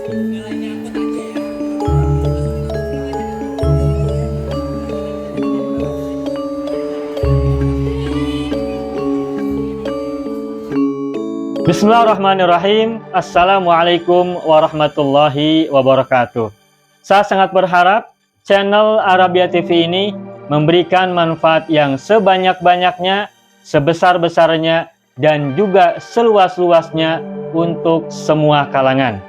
Bismillahirrahmanirrahim. Assalamualaikum warahmatullahi wabarakatuh. Saya sangat berharap channel Arabia TV ini memberikan manfaat yang sebanyak-banyaknya, sebesar-besarnya, dan juga seluas-luasnya untuk semua kalangan.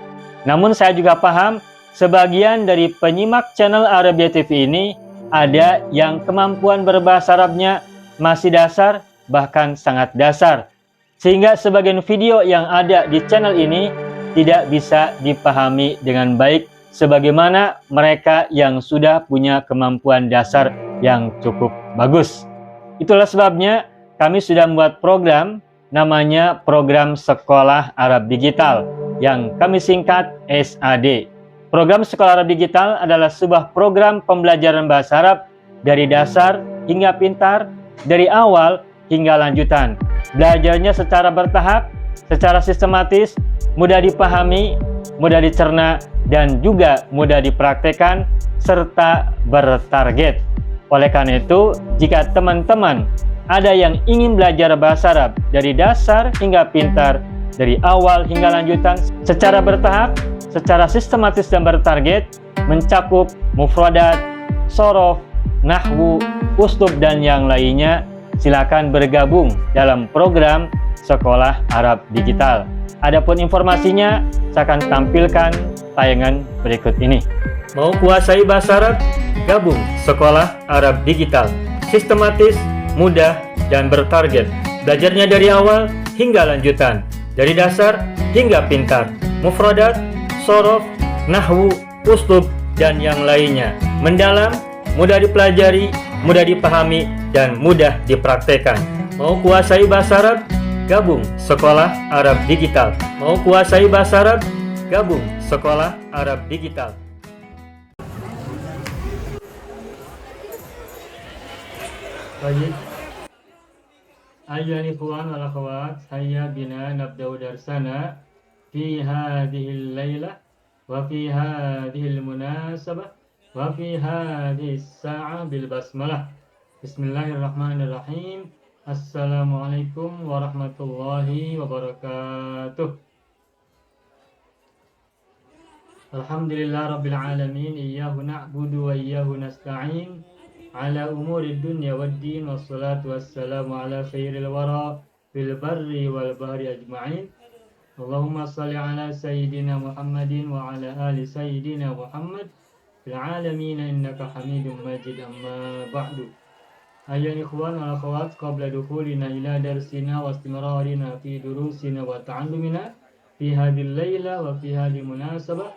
Namun saya juga paham sebagian dari penyimak channel Arabia TV ini ada yang kemampuan berbahasa Arabnya masih dasar, bahkan sangat dasar, sehingga sebagian video yang ada di channel ini tidak bisa dipahami dengan baik sebagaimana mereka yang sudah punya kemampuan dasar yang cukup bagus. Itulah sebabnya kami sudah membuat program namanya Program Sekolah Arab Digital yang kami singkat SAD. Program Sekolah Arab Digital adalah sebuah program pembelajaran bahasa Arab dari dasar hingga pintar, dari awal hingga lanjutan. Belajarnya secara bertahap, secara sistematis, mudah dipahami, mudah dicerna, dan juga mudah dipraktekkan, serta bertarget. Oleh karena itu, jika teman-teman ada yang ingin belajar bahasa Arab dari dasar hingga pintar, dari awal hingga lanjutan, secara bertahap, secara sistematis dan bertarget, mencakup mufradat, shorof, nahwu, uslub, dan yang lainnya, silakan bergabung dalam program Sekolah Arab Digital. Adapun informasinya, saya akan tampilkan tayangan berikut ini. Mau kuasai bahasa Arab? Gabung Sekolah Arab Digital. Sistematis, mudah, dan bertarget. Belajarnya dari awal hingga lanjutan, dari dasar hingga pintar, mufradat, shorof, nahwu, uslub, dan yang lainnya. Mendalam, mudah dipelajari, mudah dipahami, dan mudah dipraktekkan. Mau kuasai bahasa Arab? Gabung Sekolah Arab Digital. Mau kuasai bahasa Arab? Gabung Sekolah Arab Digital. Baik. Ayyuhal ikhwan wal akhwat, hayya bina nabda'u darsana fi hadhil lailah wa fi hadhil munasabah wa fi hadhis sa'ah bil basmalah. Bismillahirrahmanirrahim. Assalamualaikum warahmatullahi wabarakatuh. Alhamdulillah rabbil alamin. Iyyahu na'budu wa iyyahu nasta'in ala umuri dunya waddin, wassalatu wassalamu ala khairil wara fil barri wal bahri ajma'in. Allahumma salli ala sayyidina Muhammadin wa ala ali sayyidina Muhammad fil alamin innaka hamidum majid. Amma ba'du. Ayyuhal ikhwan wal akhwat, qabla dukhulina ila darsina wa istimrarina fi durusina wa ta'allumina fi hadhil layla wa fi hadhil munasabah,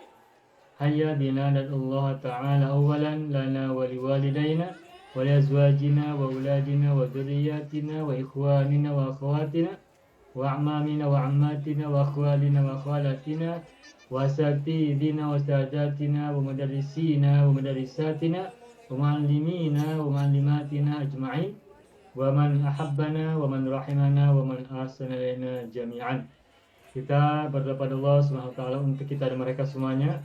hayya bina nad'ullaha ta'ala awalan lana wa liwalidayna wa liazwajina wa auladina wa dhurriyyatina wa ikhwanina wa akhawatina wa a'mamina wa ammatina wa akhwalina wa khalatina wa asatidina wa sadatina wa mudarrisina wa mudarrisatina wa muallimina wa muallimatina ajma'in wa man ahabbana wa man rahimana wa man ahsana ilaina jami'an. Kita berdoa pada Allah Subhanahu wa taala untuk kita dan mereka semuanya.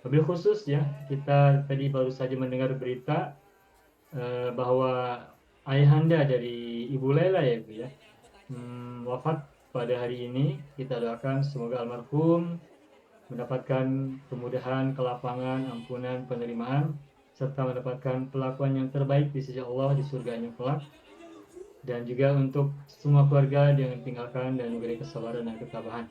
Wabil khusus ya, kita tadi baru saja mendengar berita bahwa ayahanda dari Ibu Laila ya Bu ya, wafat pada hari ini. Kita doakan semoga almarhum mendapatkan kemudahan, kelapangan, ampunan, penerimaan, serta mendapatkan pelakuan yang terbaik di sisi Allah di surganya kelak. Dan juga untuk semua keluarga yang ditinggalkan dan memberi kesabaran dan ketabahan.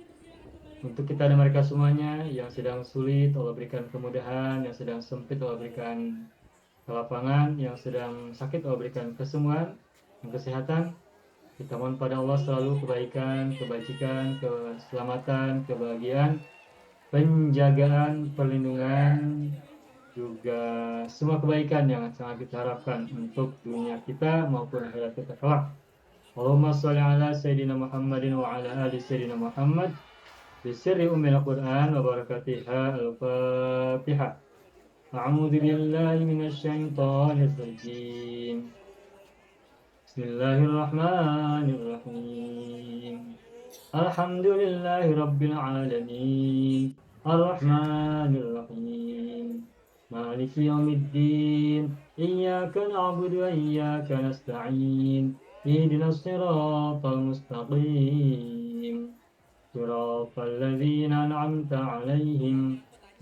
Untuk kita dan mereka semuanya yang sedang sulit, Allah berikan kemudahan, yang sedang sempit Allah berikan kelapangan, yang sedang sakit Allah berikan kesembuhan dan kesehatan. Kita mohon pada Allah selalu kebaikan, kebajikan, keselamatan, kebahagiaan, penjagaan, perlindungan, juga semua kebaikan yang sangat kita harapkan untuk dunia kita maupun akhirat kita kelak. Allahumma sholli ala sayyidina Muhammadin wa ala ali sayyidina Muhammad bisirri ummil Qur'an wa barakatiha. Al-Fatihah. A'udzu billahi minasy syaithanir rajim. Bismillahirrahmanirrahim. Alhamdulillahi rabbil alamin. Ar-Rahman مالك يوم الدين إياك نعبد وإياك نستعين اهدنا الصراط المستقيم صراط الذين أنعمت عليهم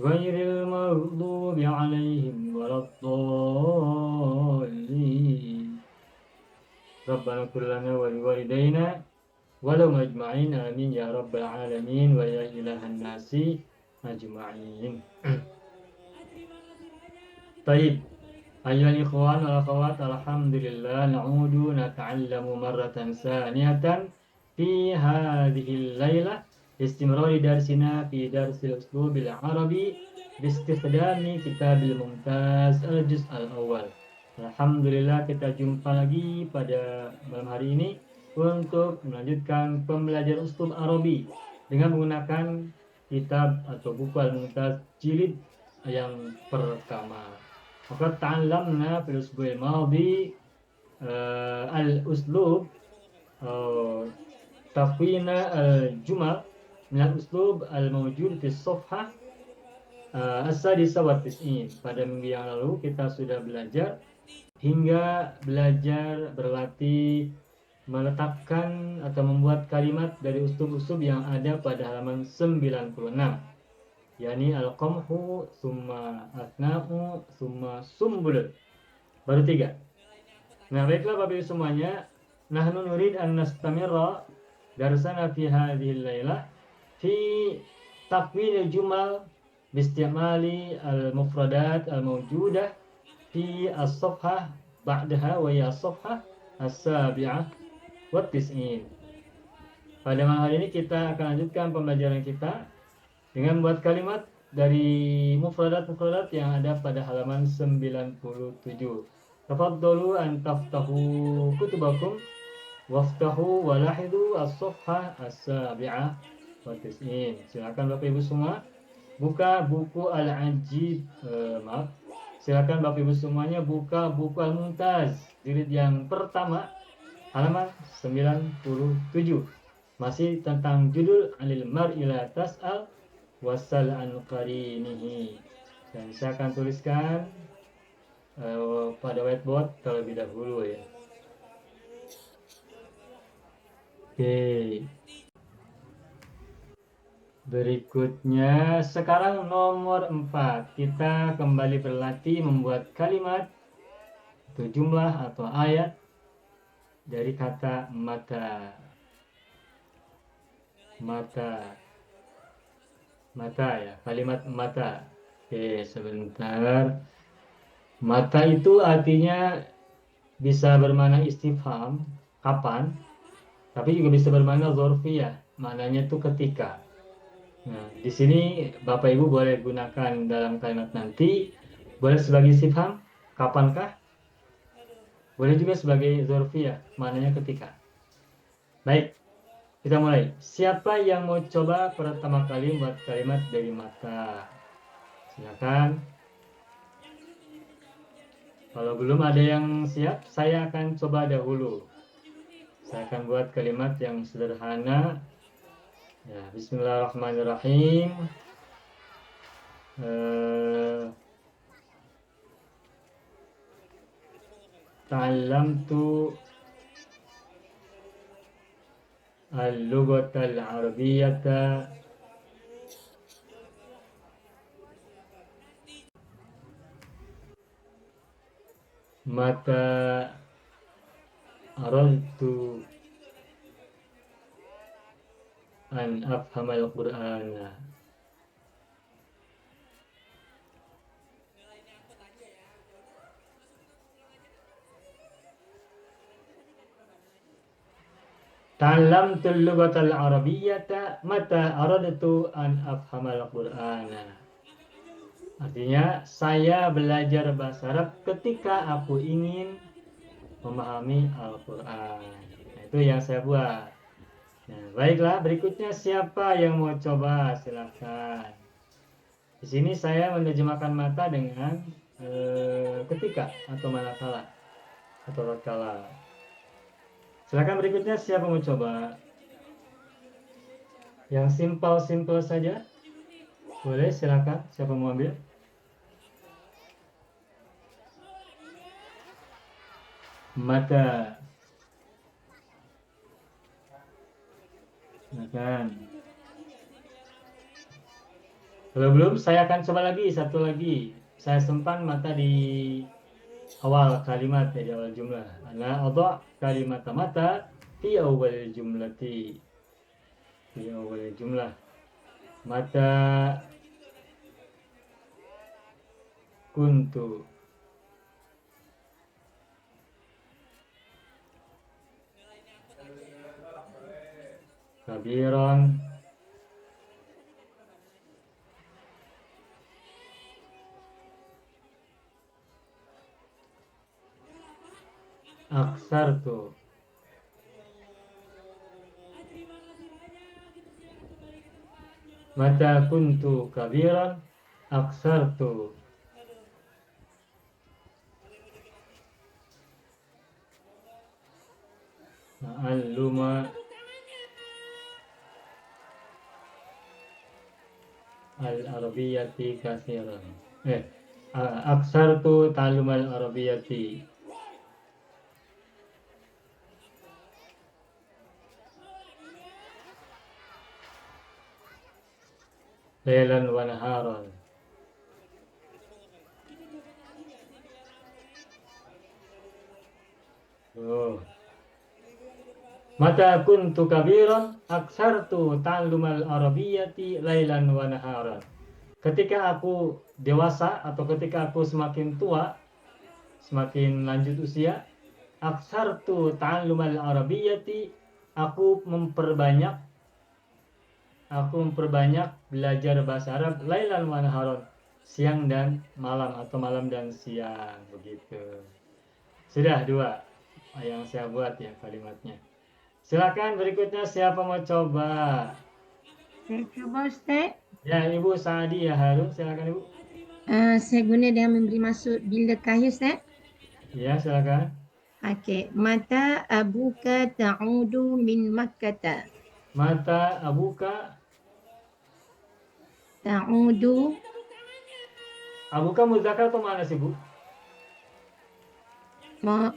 غير المغضوب عليهم ولا الضالين ربنا اغفر لنا ولوالدينا ولهم أجمعين آمين يا رب العالمين ويا إله الناس أجمعين. طيب أيها الإخوان والأخوات الحمد لله نعود نتعلم مرة ثانية في هذه الليلة استمرار درسنا في درس الأسلوب العربي باستخدام كتاب الممتاز الجزء الأول. Alhamdulillah kita jumpa lagi pada malam hari ini untuk melanjutkan pembelajaran uslub Arabi dengan menggunakan kitab atau buku Al-Mumtaz jilid yang pertama. Maka ta'allamna fil usbu'il madhi al-uslub tafwina al-jumal min al-uslub al-mawjud fi as-safhah as-sadisa wa tis'in. Pada minggu yang lalu kita sudah belajar hingga belajar berlatih meletakkan atau membuat kalimat dari uslub-uslub yang ada pada halaman 96, yakni al-qamhu, summa atna'u, summa sumbul. Baru 3. Nah, baiklah Bapak Ibu semuanya, nahnu nurid an nastamirra darsana fi hadhihi al-lailah fi takwin al-jumal biistimali al-mufradat al-mawjudah fi as-safhah ba'daha wa hiya as-safhah as-sabi'ah wa tis'in. Pada malam hari ini kita akan lanjutkan pembelajaran kita dengan membuat kalimat dari mufradat-mufradat yang ada pada halaman 97. Tafaddalu an taftahu kutubakum waftahu wa lahidu as-safhah as-sabi'ah wa tis'in. Silakan Bapak Ibu semua buka buku Al-Ajib, silakan Bapak Ibu semuanya buka buku Al-Mumtaz jilid yang pertama halaman 97. Masih tentang judul Anil Mar'i la tas'al wasal an qarinihi. Dan saya akan tuliskan pada whiteboard terlebih dahulu ya. Oke. Berikutnya sekarang nomor 4. Kita kembali berlatih membuat kalimat atau jumlah atau ayat dari kata mata. Mata ya, kalimat mata. Oke, sebentar. Mata itu artinya bisa bermakna istifham, kapan, tapi juga bisa bermakna dzarfiyah, maknanya itu ketika. Nah, di sini Bapak Ibu boleh gunakan dalam kalimat nanti, boleh sebagai istifham, kapankah? Boleh juga sebagai dzarfiyah, maknanya ketika. Baik, kita mulai. Siapa yang mau coba pertama kali buat kalimat dari mata? Silakan. Kalau belum ada yang siap, saya akan coba dahulu. Saya akan buat kalimat yang sederhana. Ya, bismillahirrahmanirrahim. Ta'allamtu al-lughatal arabiyyata mata aradtu an afhamal Qur'ana. Ta'allamtul lughatal arabiyyata mata aradtu an afhamal Qur'ana. Artinya saya belajar bahasa Arab ketika aku ingin memahami Al-Qur'an. Nah, itu yang saya buat. Nah, baiklah, berikutnya siapa yang mau coba? Silakan. Di sini saya menerjemahkan mata dengan ketika atau manakala atau tatkala. Silakan berikutnya siapa mau coba? Yang simpel-simpel saja. Boleh, silakan. Siapa mau ambil? Mata. Makan. Kalau belum, saya akan coba lagi, satu lagi. Saya simpan mata di awal kalimat ya, di awal jumlah. Ana adha kalimat mata fi awal jumlati. Fi awal jumlah. Mata kuntu. Kabiran. Aksartu. Mata kuntu kabiran. Aksartu. Ta'alluma al-arabiyyati katsiran. Aksartu ta'allum al-arabiyyati. Lailan wa naharan. Oh. Mata kuntu kabiran aksartu ta'allumal arabiyyati lailan wa naharan. Ketika aku dewasa atau ketika aku semakin tua, semakin lanjut usia, aksartu ta'allumal arabiyyati, aku memperbanyak belajar bahasa Arab lailan wa naharan, siang dan malam atau malam dan siang, begitu. Sudah dua yang saya buat ya kalimatnya. Silakan berikutnya siapa mau coba? Saya coba Ustaz. Ya, Ibu Sadia Harun, silakan Ibu. Saya guna dengan memberi maksud bila kahya Ustaz. Ya, silakan. Okey, mata abuka ta'udu min Makkah. Mata abuka. Ta'udu. Abuka muzakkar atau muannas Ibu?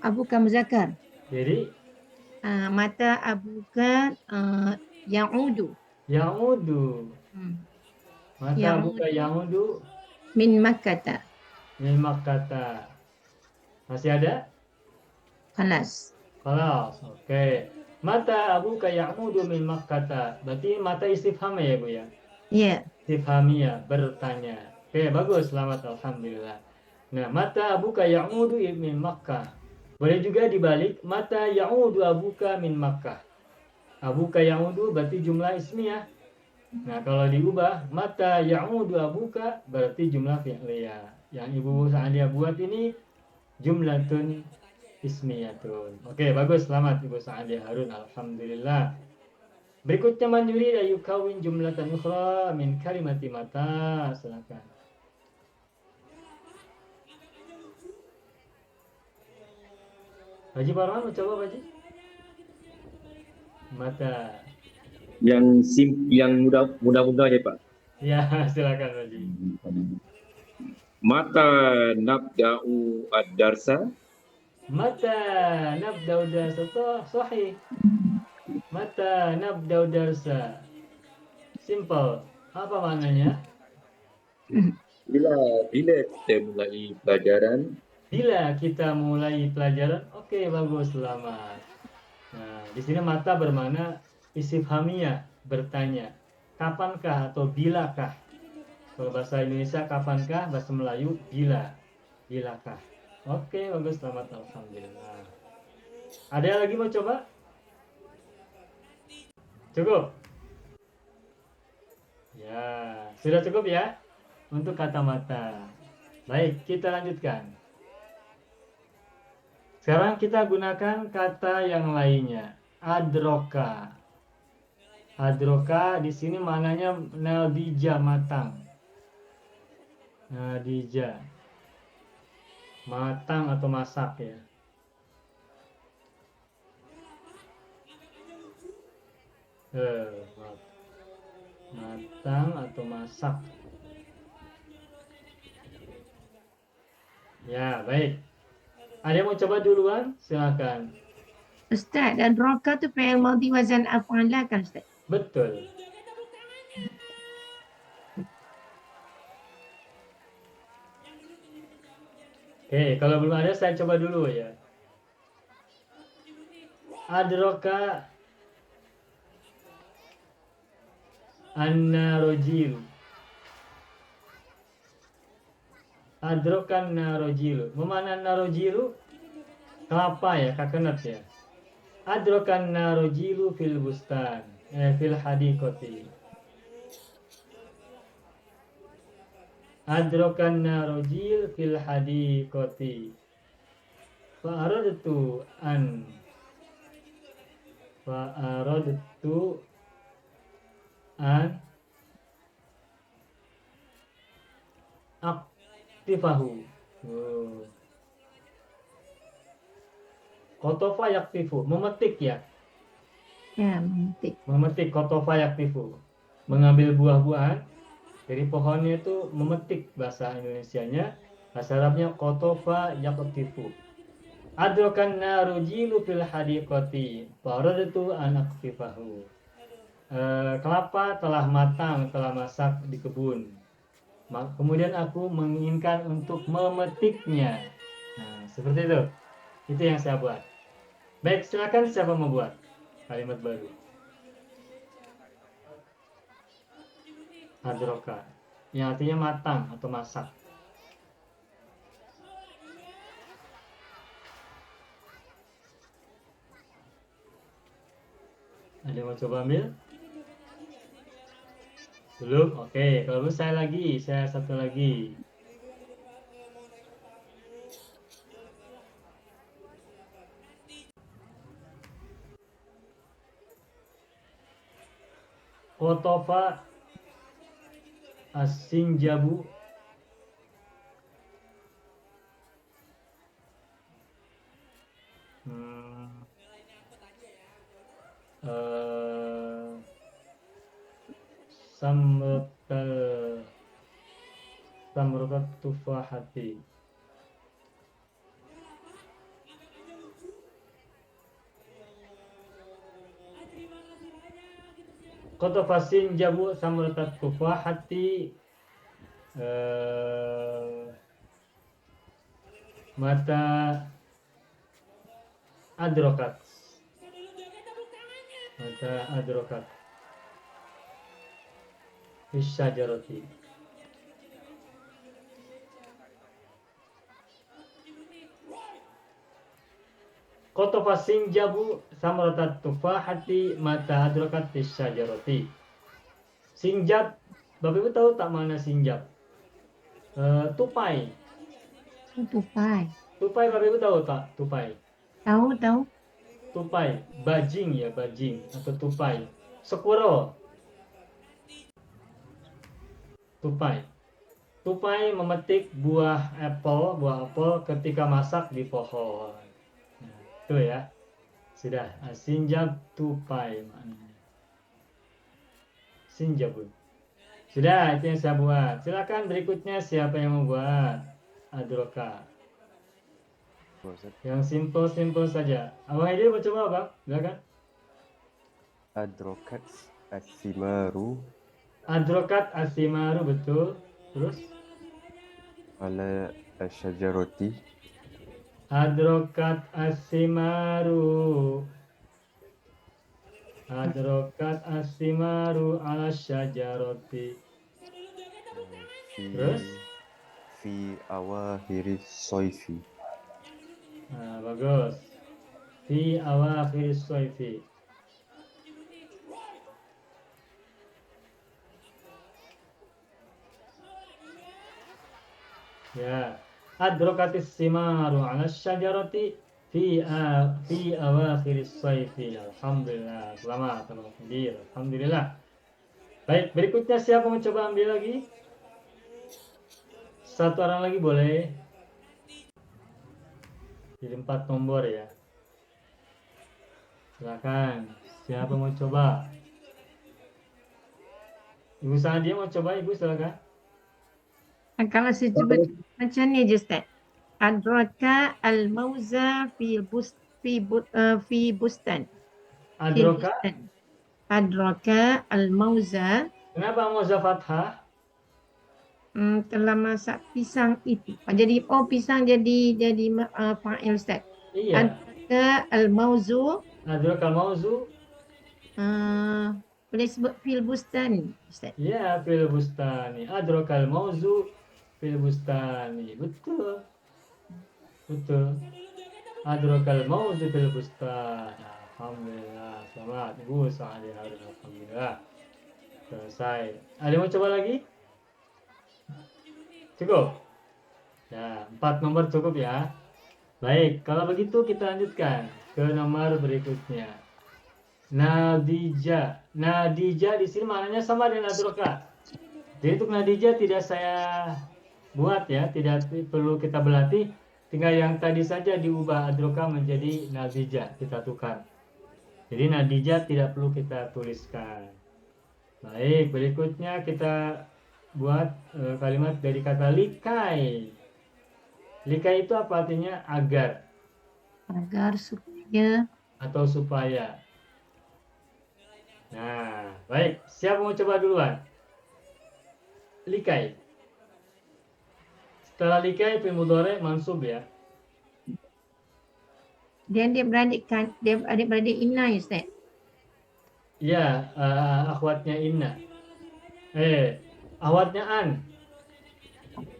Abuka muzakkar. Jadi Mata abuka ya'udu. yaudu. Mata Ya'udu abuka yaudu min Makkah. min Makkah. Masih ada? Khalas. Kelas, oke. Mata abuka yaudu min Makkah. Berarti mata istifham ya Bu ya? Ya. Istifhamiyah, bertanya. Oke, bagus, selamat, alhamdulillah. Nah, mata abuka yaudu min Makkah. Boleh juga dibalik, mata yaudu abuka min Makkah. Abuka yaudu berarti jumlah ismiyah. Nah, kalau diubah, mata yaudu abuka berarti jumlah fi'liyah. Yang Ibu Sa'adia buat ini jumlatun ismiyatun. Oke, bagus, selamat Ibu Sa'adia Harun, alhamdulillah. Berikutnya man yurid ayukawin jumlatan ukhra min kalimati mata. Silakan. Haji Parwan mau coba Haji? Mata. Yang mudah-mudah aja Pak. Ya, silakan Haji. Mata nabda'u ad-darsa. Mata nabda'u darsa. Sahih. Mata nabda'u darsa. Simple. Apa maknanya? Bila kita mulai pelajaran. Bila kita mulai pelajaran. Oke, bagus, selamat. Nah, di sini mata bermakna istifhamiyah, bertanya. Kapankah atau bilakah? Kalau bahasa Indonesia kapankah, bahasa Melayu bila. Bilakah? Oke, bagus, selamat, alhamdulillah. Ada yang lagi mau coba? Cukup? Ya, sudah cukup ya untuk kata mata. Baik, kita lanjutkan. Sekarang kita gunakan kata yang lainnya. Adroka. Adroka di sini maknanya nadija, matang. Nadija. Matang atau masak ya. Matang atau masak. Ya, baik. Ada yang mau coba duluan? Silakan. Ustaz, adraka tu fi'il madhi wazan af'ala kan Ustaz? Betul. Oke, kalau belum ada saya coba dulu ya. Adraka an-narojil. Adrokan narojilu. Memana narojilu? Kelapa ya, coconut ya. Adrokan narojilu fil bustan. Fil hadikoti. Adrokan narojil fil hadikoti. Fa'aradtu an. Fa'aradtu an. Aktifahu. Oh. Kotofa yaktifu. Memetik ya. Ya, memetik. Memetik kotofa yaktifu. Mengambil buah-buahan dari pohonnya itu memetik bahasa Indonesianya. Bahasa Arabnya kotofa yaktifu. Adrokan narujilu fil hadiqati. Faradtu an aktifahu. Kelapa telah matang, telah masak di kebun. Kemudian aku menginginkan untuk memetiknya. Nah, seperti itu. Itu yang saya buat. Baik, silakan siapa mau buat kalimat baru. Adroka, yang artinya matang atau masak. Ada yang mau coba ambil? Belum? Oke, kalau belum saya satu lagi. Kotofa as-sinjabu samrotat tufahati. Kotofa sinjabu samrotat tufahati. Mata adrokat. Mata adrokat. Fisyajaroti. Kotofa sinjabu samrotat tufahati mata adrokat fisyajaroti. Sinjab, Bapak Ibu tahu tak mana sinjab? Tupai. Tupai. Tupai Bapak Ibu tahu tak? Tupai. Tahu. Tupai, bajing ya, bajing atau tupai. Squirrel. Tupai. Tupai memetik buah apel ketika masak di pohon. Nah, itu ya. Sudah, sinjab tupai maknanya. Sinjabun. Sudah, itu yang saya buat. Silakan berikutnya siapa yang mau buat? Adroka. Yang simple saja. Abang Edi mau coba Bang? Silakan. Adrokat asimaru Adrokat asimaru, betul. Terus? ala asyajarati. Adrokat asimaru. Adrokat asimaru ala syajaroti. Terus? Fi awakhiri soifi. Nah, bagus. Fi awakhir soifi. Ya. Adrokatis simaru ala syajarati fi awakhir soifi. Alhamdulillah. Selamat. Alhamdulillah. Baik, berikutnya siapa mau coba ambil lagi? Satu orang lagi boleh. Jadi 4 nomor ya. Silakan. Siapa mau coba? Ibu Sadia mau coba, Ibu silakan. Kalau saya coba macam ni je Ustaz. Adraka al-mauza fi bustan. Fil Adroka, bustan. Adraka al-mauza kenapa mauza fathah? telah masak pisang itu. Jadi pisang jadi fa'il Ustaz. Iya, Adraka al-mauzu adroka mauzu, uh, boleh sebut fil bustan Ustaz. ya fil bustani. Adrokal mauzu fil bustani. Betul, betul. Adrokal mauzu fil bustani. Alhamdulillah, selamat Ibu Sa'adi Harun. Alhamdulillah. Selesai. Ada yang mau coba lagi? Cukup? Ya, 4 nomor cukup ya. Baik, kalau begitu kita lanjutkan ke nomor berikutnya. Nadija. Nadija di sini maknanya sama dengan adroka. Jadi untuk Nadija tidak saya buat ya, tidak perlu kita berlatih. Tinggal yang tadi saja diubah adroka menjadi Nadija, kita tukar. Jadi Nadija tidak perlu kita tuliskan. Baik, berikutnya kita buat kalimat dari kata likai. Likai itu apa artinya? Agar Agar supaya atau supaya. Nah, baik. Siapa mau coba duluan? Likai. Setelah likai fi'il mudhari mansub ya. dia adik-beradik inna Ustaz. Ya, akhwatnya inna. Akhwatnya an.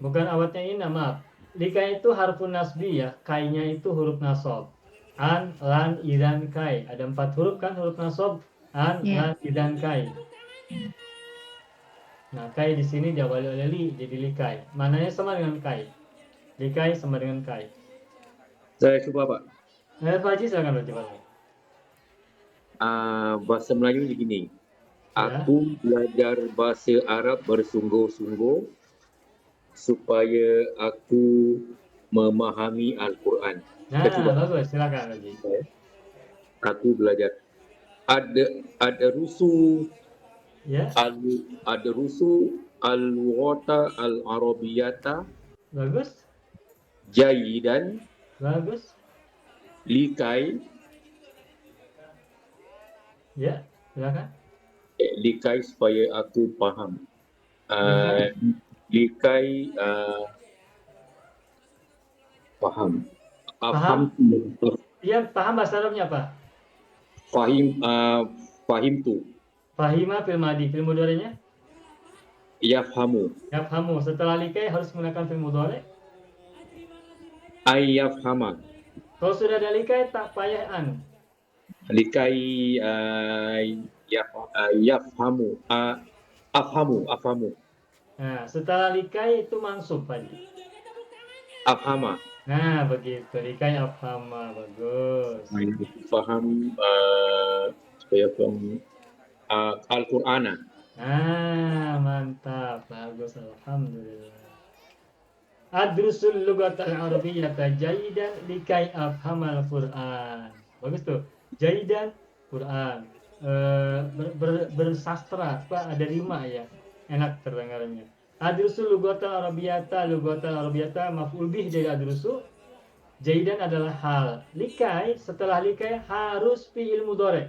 Bukan akhwatnya inna, maaf. Likai itu harfun nasbi ya. Kainya itu huruf nasab. An, lan, idan, kai. Ada 4 huruf kan huruf nasab. An, Ya. lan, idan, kai. Nah, kai di sini diawali oleh li, jadi likai. Mananya sama dengan kai. Likai sama dengan kai. Saya cuba Pak. Pak Haji silakan coba. Bahasa Melayu begini. Ya. Aku belajar bahasa Arab bersungguh-sungguh supaya aku memahami Al-Quran. Nah, Coba. bagus, silakan Haji. Aku belajar. Ada rusuh, Ya, ada rusuh al-lughata al-arabiyata bagus, jayidan bagus. likai Ya, silakan. likai supaya aku faham. Likai. Likai faham. Paham? Iya, paham bahasa Arabnya apa? Fahim tu. Fahima fil madi, fil mudhari'nya Yafhamu. yafhamu. Setelah likai harus menggunakan fil mudhari'. Ayyafhama. Kalau sudah ada likai tak payah an. Likai yafhamu. Afhamu. Nah, setelah likai itu mansub Haji. Afhama. Nah, begitu. Likai afhama, bagus. Faham supaya faham Al-Qur'ana. Nah, mantap, bagus, alhamdulillah. Adrusul lugatal arabiyyata jaidan likai afhamal Qur'an. Bagus tuh. Jaidan Qur'an. Bersastra, apa ada rima ya. Enak terdengarnya. Adrusul lugatal arabiyyata maf'ul bih dari adrusu. Jaidan adalah hal. Likai, setelah likai harus fi'il mudhari'.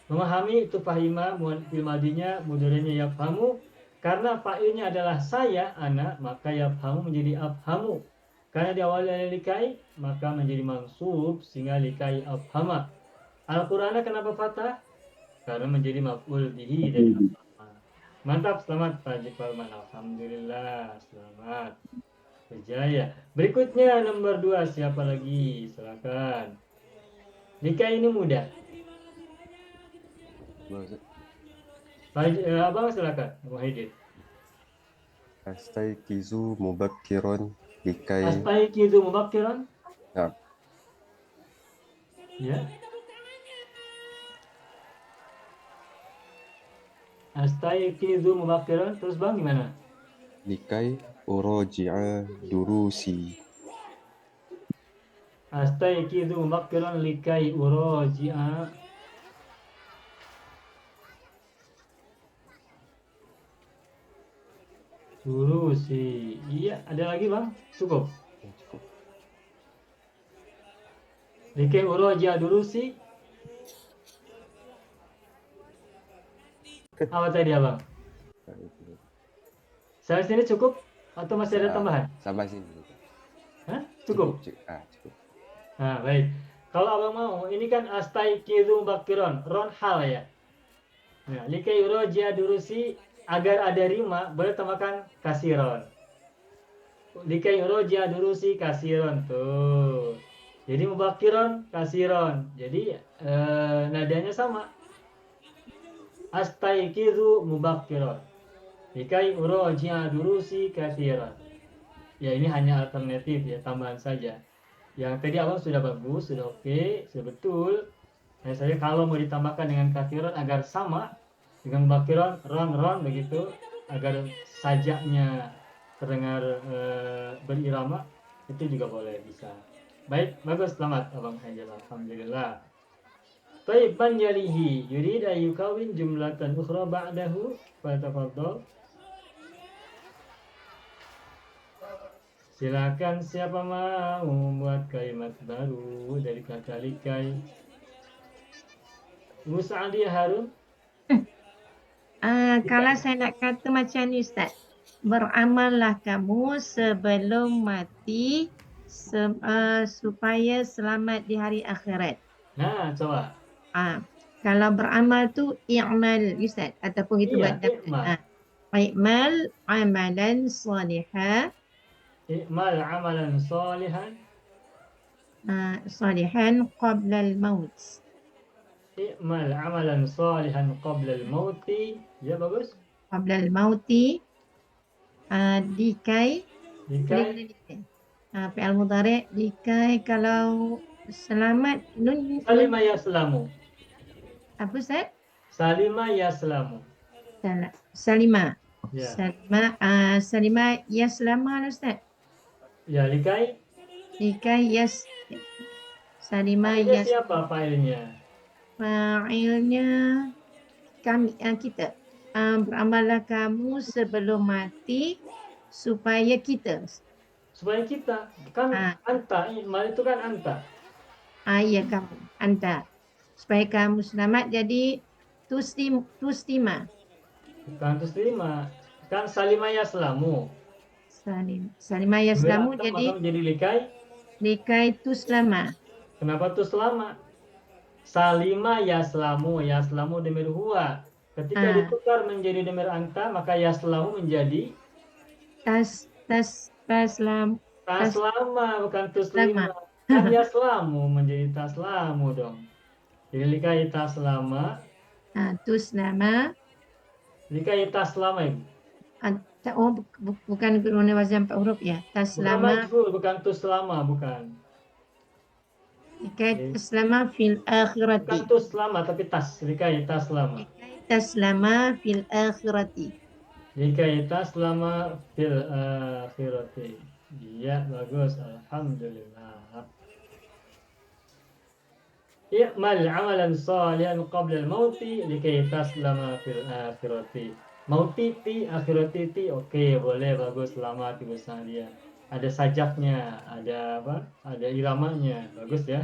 Memahami itu fahima, fi'il madinya, mudhari'nya yafhamu. Karena fa'ilnya adalah saya, anak, maka yafhamu menjadi afhamu. Karena diawali oleh likai, maka menjadi mansub sehingga likai afhama. Al-Qur'ana kenapa fathah? Karena menjadi maf'ul bihi dari afhama. Mantap, selamat Pak Haji Farman. Alhamdulillah, selamat. Berjaya. Berikutnya nomor 2, siapa lagi? Silakan. Likai ini mudah. Abang silakan, Muhyiddin. Astaiqizu mubakkiran likai. Astaiqizu mubakkiran. Nah, Ya. Astaiqizu mubakkiran. Terus Bang gimana? likai uraji'a durusi. Astaiqizu mubakkiran likai uraji'a. Durusi. Iya, ada lagi Bang? Cukup. Likai uroja durusi. Apa tadi abang? Sampai sini cukup atau masih ada tambahan? Sampai sini. Hah? Cukup. Cukup. Nah, baik. Kalau abang mau, ini kan astaikizu bakiron, ron hal ya. Nah, likai uroja durusi, agar ada rima, boleh tambahkan kasiron. Likai uroja durusi kasiron tuh. Jadi mubakiron kasiron. Jadi nadanya sama. Astaikizu mubakiron. Likai uroja durusi kasiron. Ya ini hanya alternatif ya, tambahan saja. Yang tadi abang sudah bagus, sudah oke, sudah betul. Nah, saya kalau mau ditambahkan dengan kasiron agar sama dengan mubakiron, ron begitu, agar sajaknya terdengar berirama, itu juga boleh, bisa. Baik, bagus, selamat abang Angel, alhamdulillah. Baik, man yalihi yurid ayyukawin jumlatan ukhra ba'dahu, fatafadhal. Silakan siapa mau membuat kalimat baru dari kata likai. Musa'adi Harun. Kalau saya nak kata macam ni Ustaz, beramallah kamu sebelum mati supaya selamat di hari akhirat. Nah, coba. Kalau beramal tu i'mal Ustaz, ataupun kita buat i'mal amalan salihah. I'mal amalan salihan. Salihan qabla al-maut. I'mal amalan salihan qabla al-mauti. Ya, bagus. Qabla al-mauti. Dikai. Fi'al mudhari' dikai kalau selamat nun salima yaslamu. Apa Ustaz? Salima yaslamu. Salima. Ya. Salima yaslama Ustaz. Ya, likai. Likai salima Fa'ilnya siapa fa'ilnya? Fa'ilnya kami, kita. Beramallah kamu sebelum mati supaya kita. Kan anta, i'mal itu kan anta. Ya kamu, anta. Supaya kamu selamat, jadi tuslima. Bukan tuslima, kan salima yaslamu. Salima yaslamu jadi likai tuslama. Kenapa tuslama? Salima yaslamu, yaslamu demir huwa. Ketika ditukar menjadi demir anta, maka yaslamu menjadi taslama, bukan tuslima. Kan yaslamu menjadi taslamu dong. Jadi likai taslama. Tuslama. Likai taslama ibu. Bukan guna wazan 4 huruf ya. Taslama. Bukan tuslama, bukan. Likai taslama fil akhirati. Bukan tuslama tapi likai taslama. Taslama fil akhirati. Likai taslama fil akhirati. Iya, bagus, alhamdulillah. I'mal amalan salihan qabla al-mauti likai taslama fil akhirati. Mautiti, akhirati, oke, boleh, bagus, selamat Ibu Sahdia. Ada sajaknya, ada apa? Ada iramanya, bagus ya.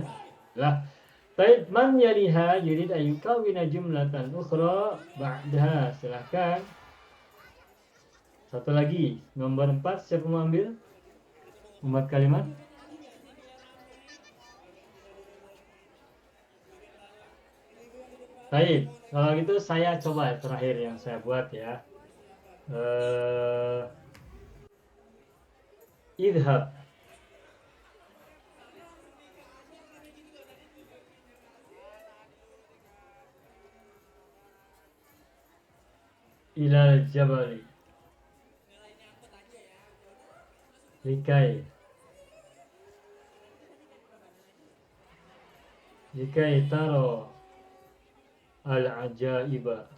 Lah, baik, man yaliha yurid ayyukawina jumlatan ukhra ba'daha. Silahkan. Satu lagi, nomor 4, siapa mau ambil? Membuat kalimat. Baik, kalau gitu saya coba terakhir yang saya buat ya. Idhab. Ilal jabali. Likai taro al-ajaiba.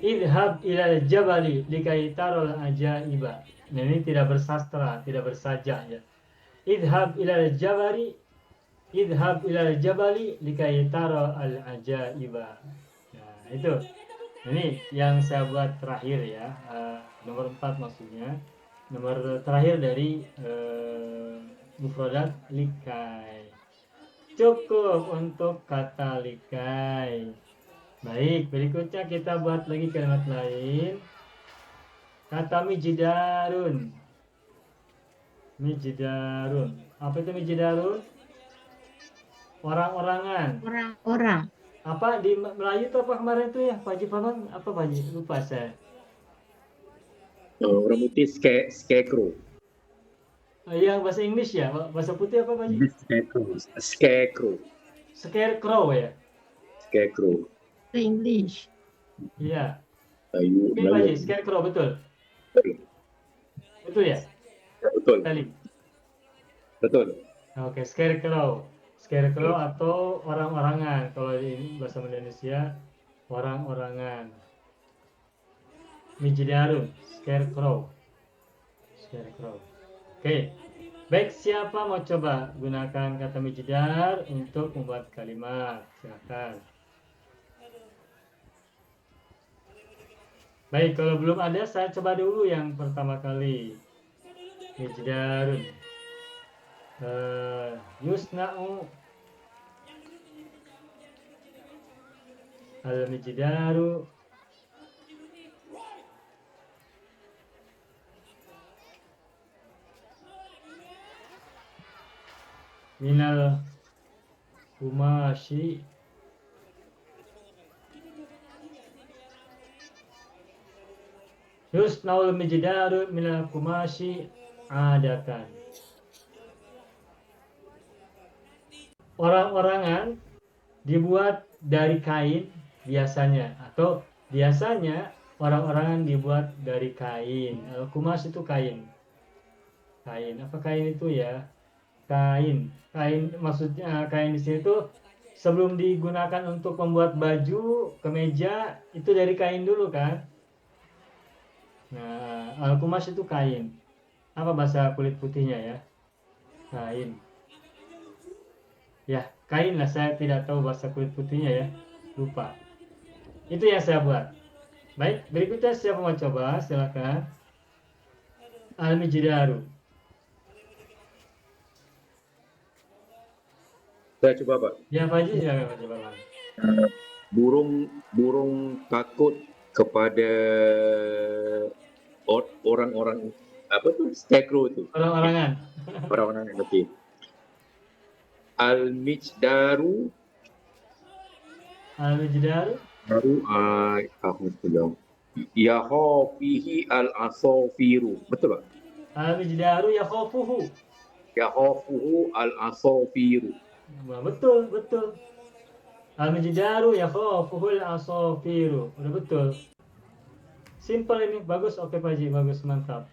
Idhab ilal jabali likai taro al-ajaiba. Nah, ini tidak bersastra, tidak bersajak ya. Idhab ilal jabali likai taro al-ajaiba. Nah, itu. Ini yang saya buat terakhir ya. Nomor 4 maksudnya. nomor terakhir dari mufradat likai. Cukup untuk kata likai. Baik, berikutnya kita buat lagi kalimat lain. Kata mijidarun. Mijidarun. Apa itu mijidarun? Orang-orangan. Orang-orang. Apa di Melayu itu apa kemarin itu ya, Pak Haji Farman? Apa Pak Haji? Lupa saya. Orang putih scarecrow. Yang bahasa Inggris ya, bahasa putih apa Pak Haji? Scarecrow. Scarecrow ya. Scarecrow. Itu English. Iya. Melayu. Ini Pak Haji, scarecrow betul. Betul ya? Ya, betul. Tali. Betul. Oke, scarecrow. Scarecrow atau orang-orangan. Kalau di bahasa Indonesia, orang-orangan. Mijidarun, scarecrow. Scarecrow. Oke. Baik, siapa mau coba gunakan kata mijidar untuk membuat kalimat? Silakan. Baik, kalau belum ada, saya coba dulu yang pertama kali. Mijdarun. Yusna'u al-mijdaru minal kumashi yusna'ul mijdaru minal kumashi adatan. Orang-orangan dibuat dari kain biasanya, atau biasanya orang-orangan dibuat dari kain. Kumas itu kain. Kain, apa kain itu ya? Kain. Kain maksudnya kain di sini itu sebelum digunakan untuk membuat baju, kemeja itu dari kain dulu kan? Nah, al-kumas itu kain. Apa bahasa kulit putihnya ya? Kain. Ya, kain lah, saya tidak tahu bahasa kulit putihnya ya. Lupa. Itu yang saya buat. Baik, berikutnya siapa mau coba? Silakan. Al-Mijdaru. Saya coba, Pak. Ya, Pak Haji, silakan Pak coba. Burung takut kepada orang-orang apa tuh, scarecrow itu. Orang-orangan. Orang-orang yang lebih. Al-Mijdaru Al-Mijdaru. baru aku bilang yahofihi al-asofiru. Betul, Pak? Al-Mijdaru yakhofuhu. Yahofuhu al-asofiru. Betul, betul. Al-Mijdaru yakhofuhu al-asofiru. Udah betul. Simple ini, bagus. Oke Pak Haji, bagus, mantap.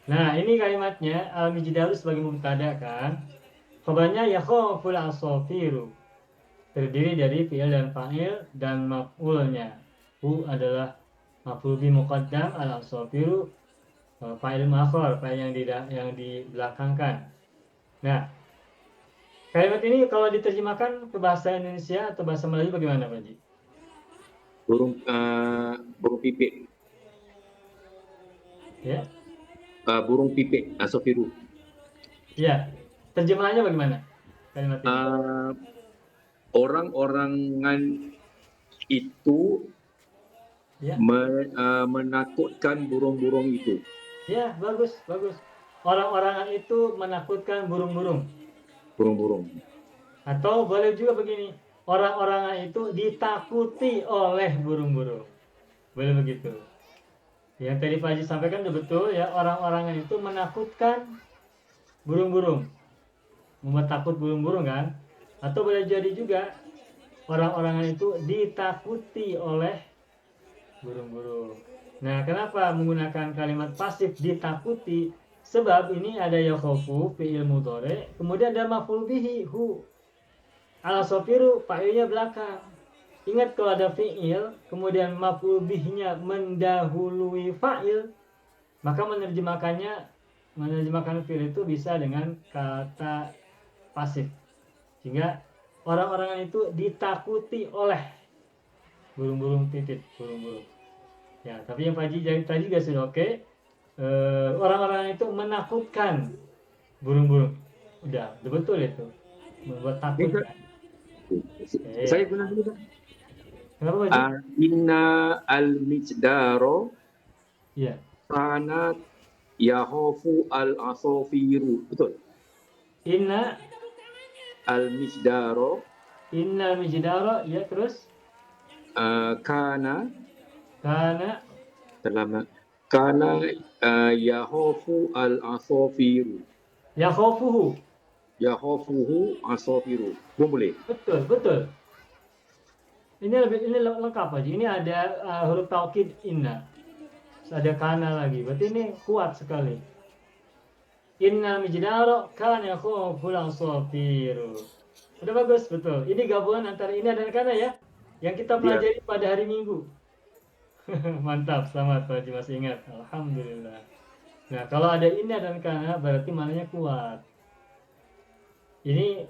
Nah, ini kalimatnya al-Mijdaru sebagai mubtada kan. Khabarnya yakhoful asofiru. Terdiri dari fi'il dan fa'il dan maf'ulnya. Hu adalah maf'ul bi muqaddam, al-asofiru fa'il ma'khur, fa'il yang dibelakangkan. Nah, kalimat ini kalau diterjemahkan ke bahasa Indonesia atau bahasa Melayu bagaimana Pak Haji? Burung pipit. Ya. Burung pipit asofiru. Ya. Terjemahannya bagaimana? Kalimat ini. Orang-orangan itu Ya. menakutkan burung-burung itu. Ya, bagus, bagus. Orang-orangan itu menakutkan burung-burung. Burung-burung. Atau boleh juga begini, orang-orangan itu ditakuti oleh burung-burung. Boleh begitu. Yang tadi Pak Haji sampaikan itu betul ya, orang-orangan itu menakutkan burung-burung. Membuat takut burung-burung kan? Atau boleh jadi juga orang-orangan itu ditakuti oleh burung-burung. Nah, kenapa menggunakan kalimat pasif ditakuti? Sebab ini ada yakhofu fi'il mudhari, kemudian ada maf'ul bihi hu. Al-sofiru fa'ilnya belakang. Ingat kalau ada fi'il, kemudian maf'ul bihnya mendahului fa'il, maka menerjemahkan fi'il itu bisa dengan kata pasif. Sehingga orang-orangan itu ditakuti oleh burung-burung pipit, burung-burung. Ya, tapi yang Pak Haji tadi juga sudah oke. orang-orang itu menakutkan burung-burung. Udah betul itu. Membuat takut Ini kan. saya Oke. pernah dengar. Kenapa Pak Haji? Inna al-mijdaro Iya. kanat yahofu al-asofiru. Betul. Inna Al-mijdaro mijdara, ya terus kana karena terlama kana yahofu al-asofiru. yakhofuhu. Yahofuhu asofiru. Boleh. Betul, betul. Ini lengkap aja. Ini ada huruf taukid inna. Terus ada kana lagi. Berarti ini kuat sekali. Inna mijdara kana yakhoful asafiru. Udah bagus, betul. Ini gabungan antara inna dan kana ya. Yang kita Ya. pelajari pada hari Minggu. Mantap, selamat Pak Haji masih ingat. Alhamdulillah. Nah, kalau ada inna dan kana berarti maknanya kuat. Ini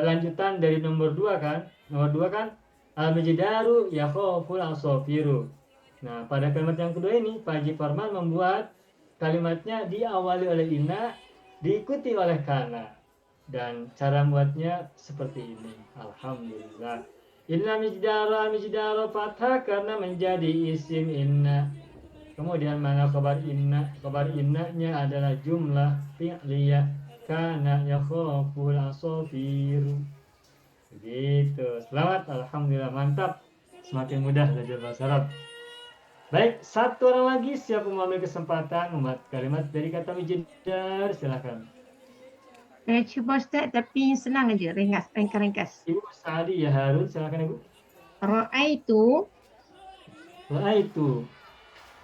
lanjutan dari nomor 2 kan? Nomor 2 kan al-mijdaru yakhoful asafiru. Nah, pada kalimat yang kedua ini Pak Haji Farman membuat kalimatnya diawali oleh inna, diikuti oleh kana. Dan cara membuatnya seperti ini. Alhamdulillah. Inna mijdara fathah karena menjadi isim inna. Kemudian mana kabar inna? Kabar innanya adalah jumlah fi'liyah kana yakhaful asafiru. Begitu. Selamat, alhamdulillah, mantap. Semakin mudah belajar bahasa Arab. Baik, satu orang lagi siapa mengambil kesempatan membuat kalimat dari kata mijdar, silakan. Cuba Ustaz, tapi senang aja, ringkas. Ibu Sa'adi ya Harun, silakan Ibu. Ra'aitu Ra'aitu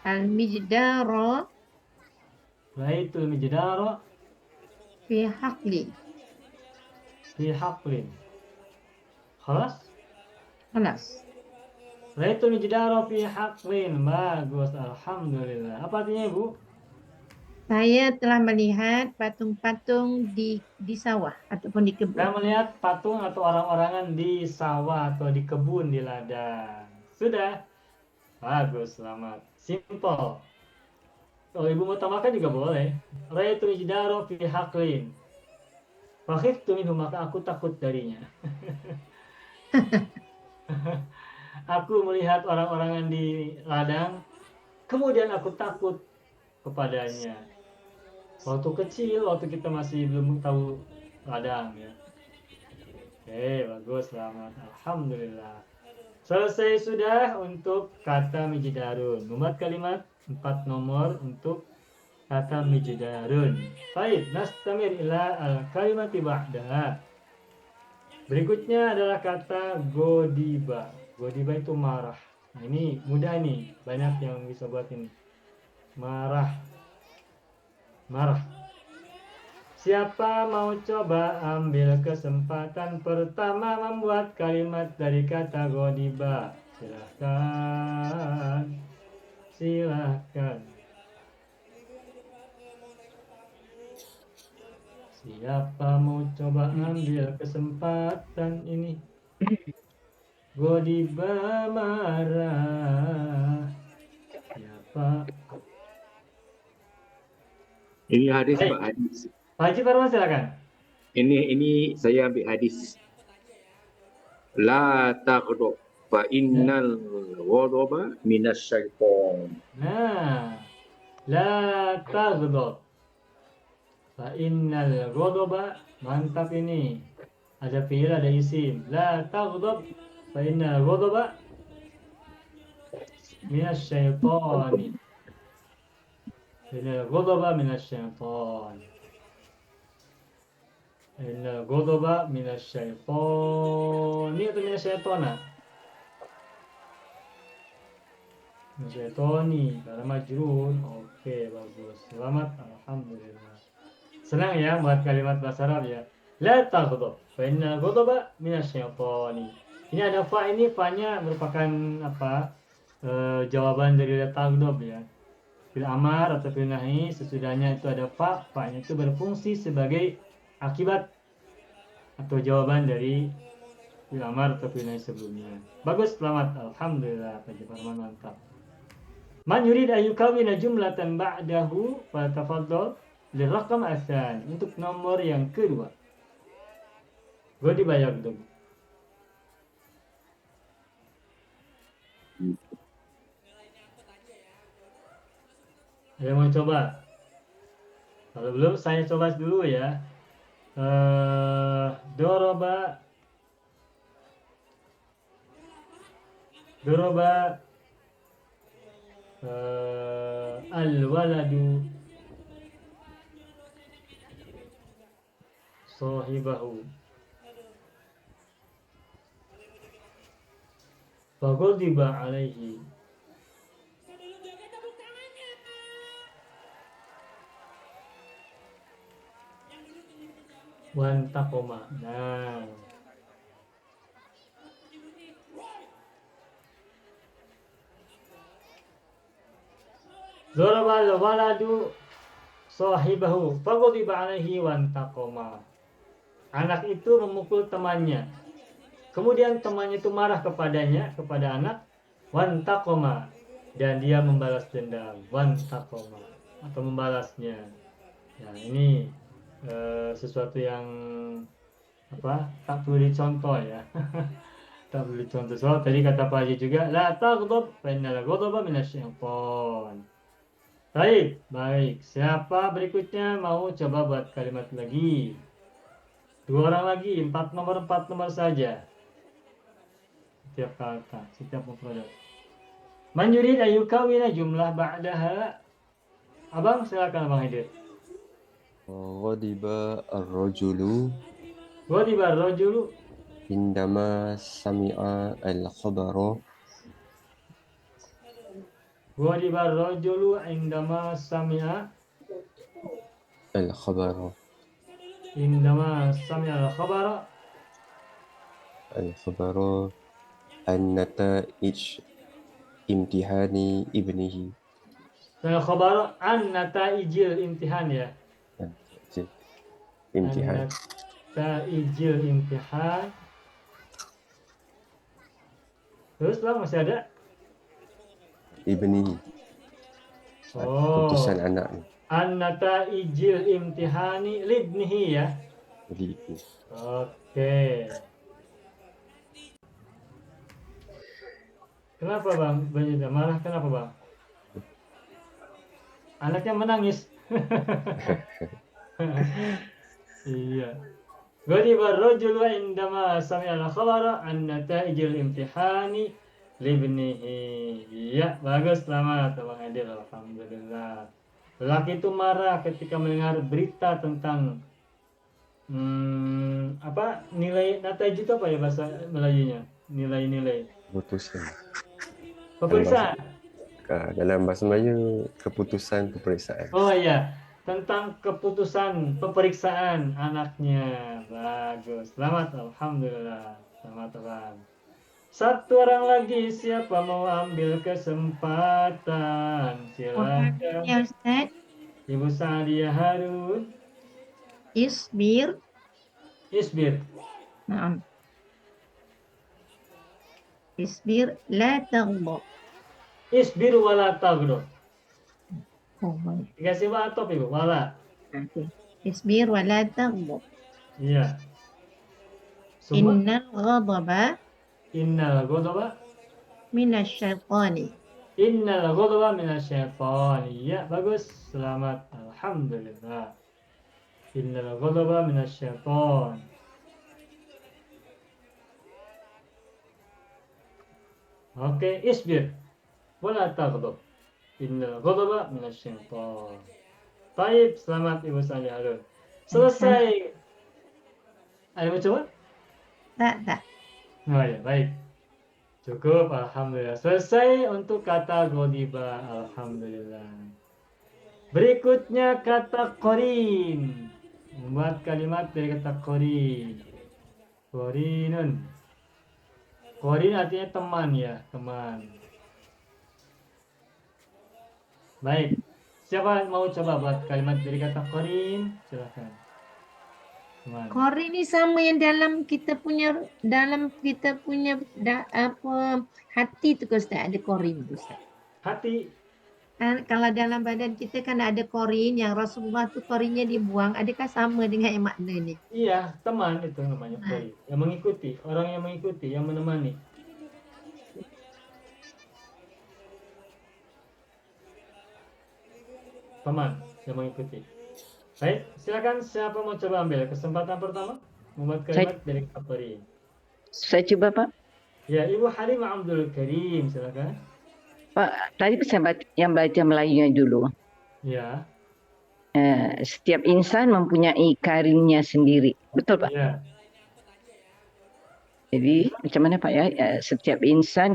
al-mijdara Ra'aitu mijdara fi haqli. fi haqlin. Khalas? Kelas. Ra'aitu mijdara fi haqlin. Bagus, alhamdulillah. Apa artinya Ibu? Saya telah melihat patung-patung di sawah ataupun di Saya kebun. melihat patung atau orang-orangan di sawah atau di kebun, di ladang. Sudah? Bagus, selamat. Simple. Kalau Ibu mau tambahkan juga boleh. Ra'aitu mijdara fi haqlin. Fakhiftu minhu, maka aku takut darinya. Aku melihat orang-orangan di ladang, kemudian aku takut kepadanya. Waktu kecil, waktu kita masih belum tahu ladang ya. Oke, bagus, selamat. Alhamdulillah. Selesai sudah untuk kata mijidarun. Membuat kalimat 4 nomor untuk kata mijidarun. Baik, nastamir ila al-kalimati ba'daha. Berikutnya adalah kata godiba. Godiba itu marah. Nah, ini mudah nih, banyak yang bisa buat ini. Marah. Marah. Siapa mau coba ambil kesempatan pertama membuat kalimat dari kata godiba? Silahkan. Silahkan. Siapa mau coba ambil kesempatan ini? Godiba marah. Siapa? Ini hadis Baik. Pak, hadis. Pak Haji Farman silakan. Ini saya ambil hadis. La taghdab fa innal ghadaba minas syaitan. Nah, la taghdab. Fa innal ghadaba, mantap ini. Ada fi'il, ada isim. La taghdab fa innal ghadaba minas syaitani. Innal ghadaba minas syaitan. Innal ghadaba minas syaitani atau minas syaitana? Minas syaitani, karena majrur. Oke, bagus. Selamat, alhamdulillah. Senang ya buat kalimat bahasa Arab ya. La taghdab fa innal ghadaba minas syaitani. Ini ada fa, ini fa-nya merupakan apa? Jawaban dari la taghdab ya. Fil amar atau fil nahi sesudahnya itu ada fa, fa-nya itu berfungsi sebagai akibat atau jawaban dari fil amar atau fil nahi sebelumnya. Bagus, selamat, alhamdulillah, Pak Farman, mantap. Man yurid ayyukawina jumlatan ba'dahu fatafadhal liraqam atsani. Untuk nomor yang kedua. Gue dibayar dong. Ada yang mau coba? Kalau belum, saya coba dulu ya. Doroba al-waladu sahibahu. Faghadiba alaihi. Wantaqoma. Nah. Daraba al-waladu sahibahu faghadiba alaihi wantaqoma. Anak itu memukul temannya. Kemudian temannya itu marah kepadanya, kepada anak, wantaqoma, dan dia membalas dendam, wantaqoma, atau membalasnya. Nah, ini sesuatu yang tak perlu dicontoh ya. Tak perlu dicontoh. So, tadi kata Pak Haji juga, la taghdab fa innal ghadaba minasyaitan. Baik. Siapa berikutnya mau coba buat kalimat lagi? 2 orang lagi, 4 nomor saja. Setiap kata, setiap mufradat. Man yurid ayyukawina jumlah ba'daha. Abang, silakan Abang Hidir. Ghadiba ar-rajulu Ghadiba ar-rajulu indama sami'a al-khabara. Ghadiba ar-rajulu indama sami'a Al-khabara. al-khabara Al-khabara an-nata'ij imtihani ibnihi. al-khabara an nata'ijil imtihan ya. Imtihan. Nata'ijil imtihan. Terus lah masih ada? Ibnihi. Putusan anak ni. An-nata'ijil imtihani libnihi ya. Jadi Oke. Kenapa Bang? Banyak marah kenapa Bang? Anaknya menangis. Iya. Ghadiba ar-rajulu indama sami'a al-khabara an nata'ijil imtihani libnihi. Iya, bagus, selamat Bang Adil, alhamdulillah. Lelaki itu marah ketika mendengar berita tentang nilai nataij itu apa ya bahasa Melayunya? Nilai-nilai. keputusan. Peperiksaan. Dalam bahasa Melayu, keputusan peperiksaan. Oh iya, tentang keputusan peperiksaan anaknya. Bagus. Selamat, alhamdulillah. Selamat Bang. 1 orang lagi, siapa mau ambil kesempatan? Silakan. Ya Ustaz. Ibu Sa'diyah Harun. Isbir. Naam. Isbir la taghdab. Isbir wala taghdab. Oh, baik. Dikasih wa atop Ibu, wala. Okey. Isbir wa la taghdab. Iya. Semua. Innal ghadaba minasyaitani. Innal ghadaba minasyaitan. Iya, bagus. Selamat. Alhamdulillah. Innal ghadaba minasyaitan. Oke, isbir. Wala taghdab. Innal ghadaba minasyaitan. Baik, selamat Ibu Sa'diyah Harun. Selesai. Ada mau coba? Tak. Oh ya, baik. Cukup, alhamdulillah. Selesai untuk kata ghadiba, alhamdulillah. Berikutnya kata qarin. Membuat kalimat dari kata qarin. Qarinun. Qarin artinya teman ya, teman. Baik. Siapa mau coba buat kalimat dari kata qarin? Silakan. Teman. Qarin ni sama yang dalam kita punya hati tu ke Ustaz, ada qarin tu Ustaz. Hati. Kalau dalam badan kita kan ada korin yang Rasulullah tuh korinnya dibuang. Adakah sama dengan yang makna ni? Iya, teman itu namanya Nah, kori. Yang mengikuti, orang yang mengikuti, yang menemani. Teman yang mengikuti. Baik, silakan siapa mau coba ambil kesempatan pertama membuat kalimat dari kata kori. Saya coba Pak. Ya, Ibu Halimah Abdul Karim, silakan. Pak, tadi saya baca Melayunya dulu. Ya, Setiap insan mempunyai karinnya sendiri. Betul Pak? ya. Jadi macam mana Pak ya? Setiap insan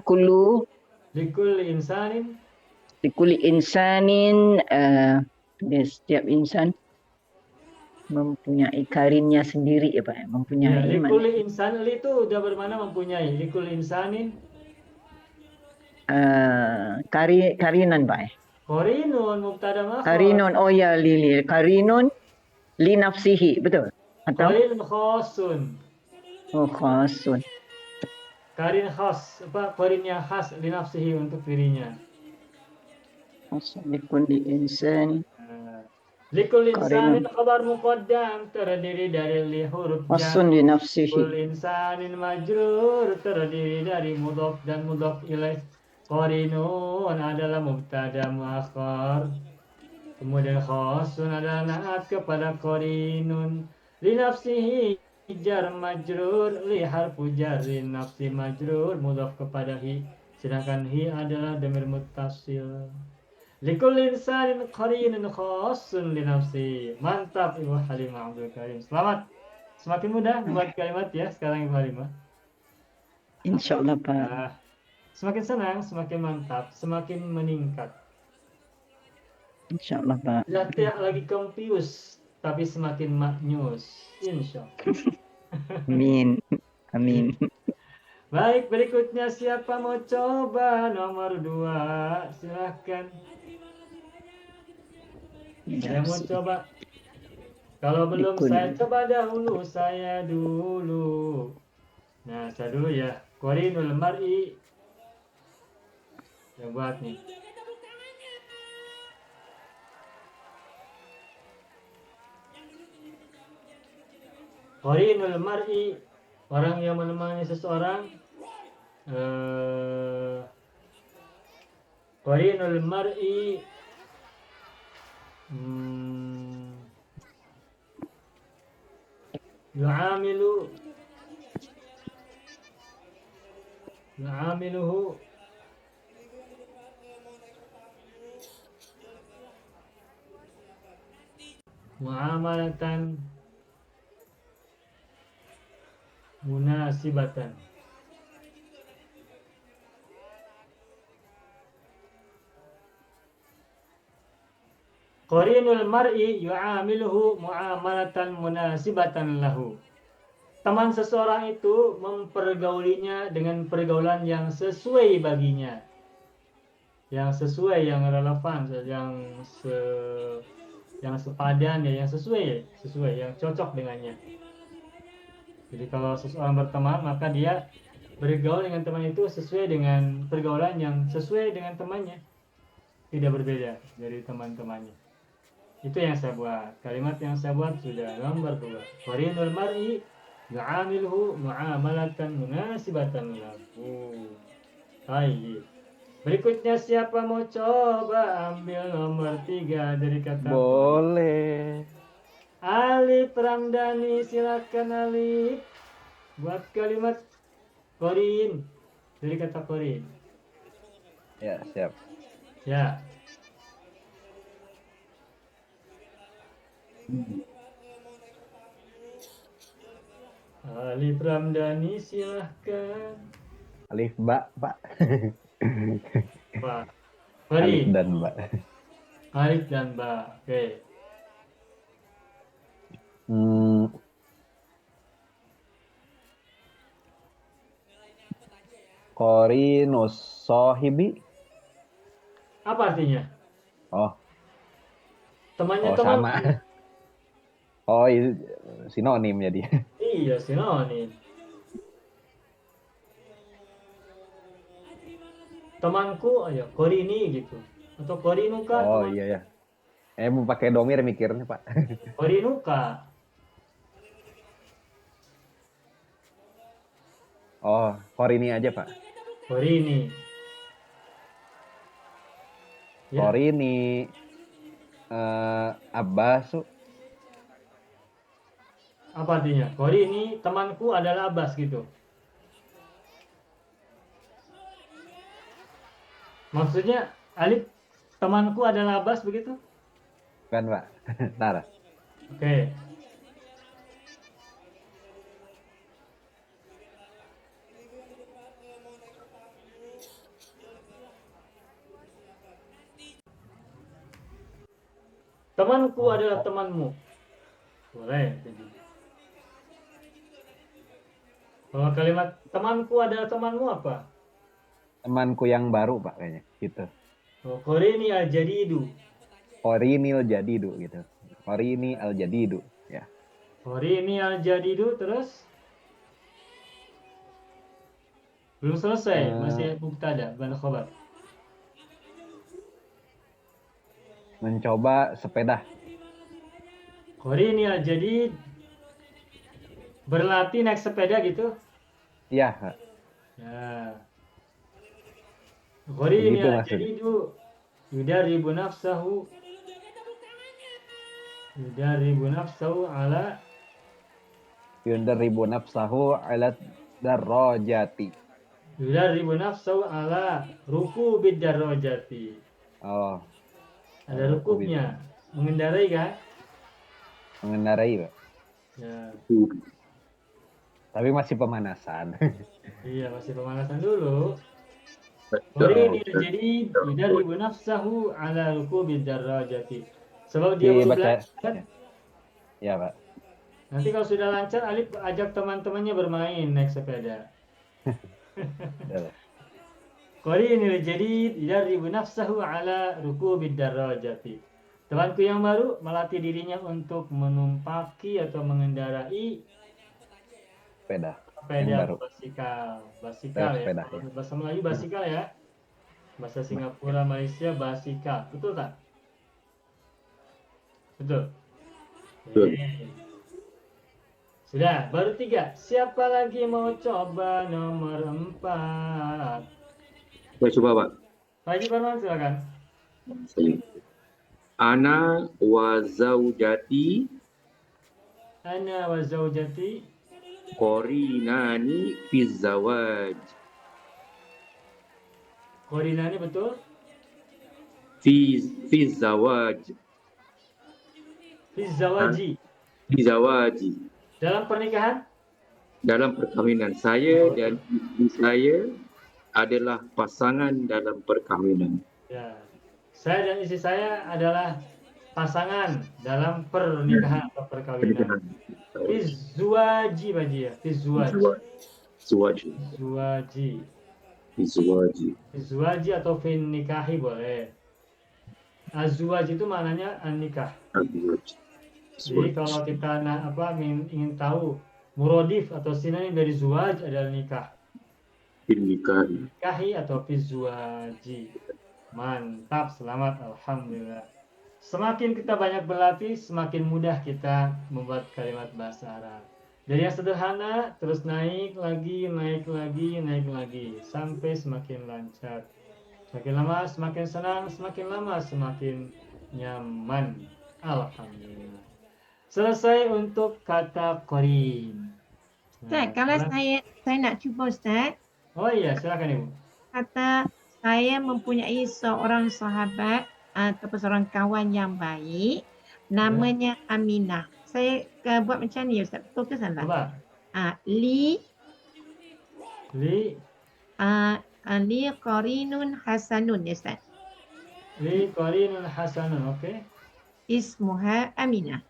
Likul insanin, likuli insanin setiap insan mempunyai karinnya sendiri ya Pak. ya, Mempunyai likul mana? insan itu udah bermana mempunyai. Likul insanin, Karinan Pak ya? korinun mubtada makhor. Karinun, oh ya Lili. Karinun li nafsihi, betul? Atau Korin khosun. khasun. Karin khas, korinnya khas linafsihi untuk dirinya. Likulli insan. Likul Qarinun. insanin khabar muqaddam terdiri dari li huruf Khasun li Likul nafsihi. insanin majrur terdiri dari mudhaf dan mudhaf ilaih. Qarinun adalah mubtada muakhar. Kemudian khasun adalah naat kepada qarinun. Li nafsihi jar majrur li harfu jarrin nafsi majrur mudhaf kepada hi, sedangkan hi adalah dhamir muttasil. Likul insanin qarinun khassun li nafsi. Mantap Ibu Halimah Abdul Karim. Selamat. Semakin mudah membuat kalimat ya sekarang Ibu Halimah. Insyaallah Pak. Nah, semakin senang, semakin mantap, semakin meningkat. Insyaallah Pak. Sudah tidak lagi confused, tapi semakin maknyus. Insya Allah. Amin. Amin. Baik, berikutnya siapa mau coba nomor 2? Silahkan. Saya mau coba. Kalau belum Likul. saya coba dahulu, saya dulu. Nah, saya dulu ya. Qarinul mar'i. Yang buat nih. Qarinul mar'i, orang yang menemani seseorang. Qarinul mar'i yu'amiluhu muamalatan munasibatan. Qarinul mar'i yu'amiluhu muamalatan munasibatan lahu. Teman seseorang itu mempergaulinya dengan pergaulan yang sesuai baginya. Yang sesuai, yang relevan, yang sepadan ya, yang sesuai, yang cocok dengannya. Jadi kalau seseorang berteman, maka dia bergaul dengan teman itu sesuai dengan pergaulan yang sesuai dengan temannya. Tidak berbeda dari teman-temannya. Itu yang saya buat. Kalimat yang saya buat sudah nomor 2. Qarinul mar'i yu'amilhu mu'amalatan munasibatan lahu. Baik. Berikutnya siapa mau coba ambil nomor 3 dari kata Boleh. Alif Ramdhani, silakan Alif. Buat kalimat qarin dari kata qarin. Ya, siap. Ya. Alif Ramdhani, silahkan. Alif ba, Pak. Pak. Alif Qarin. dan ba. Alif dan ba. Oke. Qarinus sohibi. Apa artinya? Oh, Temannya oh teman. sama. Oh, itu sinonim jadi. Iya, sinonim. Temanku, ayo, qarini gitu. Atau qorinuka Oh teman. iya ya. Mau pakai domir mikirnya Pak. Qorinuka. Oh, Korini aja Pak. Qorini. Ya, Korini Abbasu. apa artinya? Qorini temanku adalah Abbas gitu. Maksudnya Alif temanku adalah Abbas begitu? Kan Pak. Ntar. Oke. Temanku adalah temanmu. Boleh. Jadi. Kalau kalimat temanku adalah temanmu apa? Temanku yang baru Pak kayaknya. Gitu. Oh, Qorini al-jadidu. Korinil Jadidu gitu. Korini al Jadidu. Ya. Qorini al-jadidu terus belum selesai, masih mubtada, bukan khabar. Mencoba sepeda. Qorini al-jadid berlatih naik sepeda gitu. Iya Pak. Ya. Qorini Begitu maksudnya. al-jadidu yudaribu nafsahu ala Yundaribu nafsahu ala darrojati. ruku bidarrojati. Oh, Ada rukuknya. Mengendarai kan? mengendarai Pak. Ya. Tapi masih pemanasan. Iya, masih pemanasan dulu. Betul. Qorini al-jadid yudaribu nafsahu ala ruku bidarrojati. Sebab dia baru Dibaca. belajar. Ya Pak. Nanti kalau sudah lancar, Alif ajak teman-temannya bermain naik sepeda. Ya, Pak. Qarinil jadid yudaribu nafsahu ala rukubid darajati. Temanku yang baru melatih dirinya untuk menumpaki atau mengendarai Sepeda. sepeda Yang baru. basikal ya. Sepeda, Kalau ya. bahasa Melayu basikal ya. Bahasa Singapura, Malaysia basikal. Betul tak? Betul. Betul. Oke. Sudah, baru 3. Siapa lagi mau coba nomor 4? Saya coba Pak. Pak Haji Farman silakan. Ana wa zaujati Ana wa zaujati qarinani fi zawaj. Qorinani betul? Fi zawaj. Fi zawaji. Fi zawaji. Dalam pernikahan? Dalam perkahwinan. Saya dan istri saya adalah pasangan dalam perkahwinan. Ya. Saya dan istri saya adalah pasangan dalam pernikahan atau perkawinan. Fi zuwaji Pak Haji ya. Fi zuwaji. Zuwaji. Zuwaji. Fi zuwaji. Fi zuwaji atau fi nikahi boleh. Azwaj itu maknanya nikah. Jadi kalau kita ingin tahu muradif atau sinonim dari zuwaj adalah nikah. Nikahi. Nikahi atau fi zuwaji. Mantap, selamat, alhamdulillah. Semakin kita banyak berlatih, semakin mudah kita membuat kalimat bahasa Arab. Dari yang sederhana, terus naik lagi, sampai semakin lancar. Semakin lama, semakin senang, semakin lama, semakin nyaman. Alhamdulillah. Selesai untuk kata qarin. Ustaz, kalau saya nak cuba Ustaz, Oh iya, silakan Ibu. kata saya mempunyai seorang sahabat ataupun seorang kawan yang baik, namanya Aminah. Saya buat macam ni Ustaz, betul ke salah? Coba. Li Li qarinun hasanun ya Ustaz. Li qarinun hasanun, oke. Ismuha Aminah.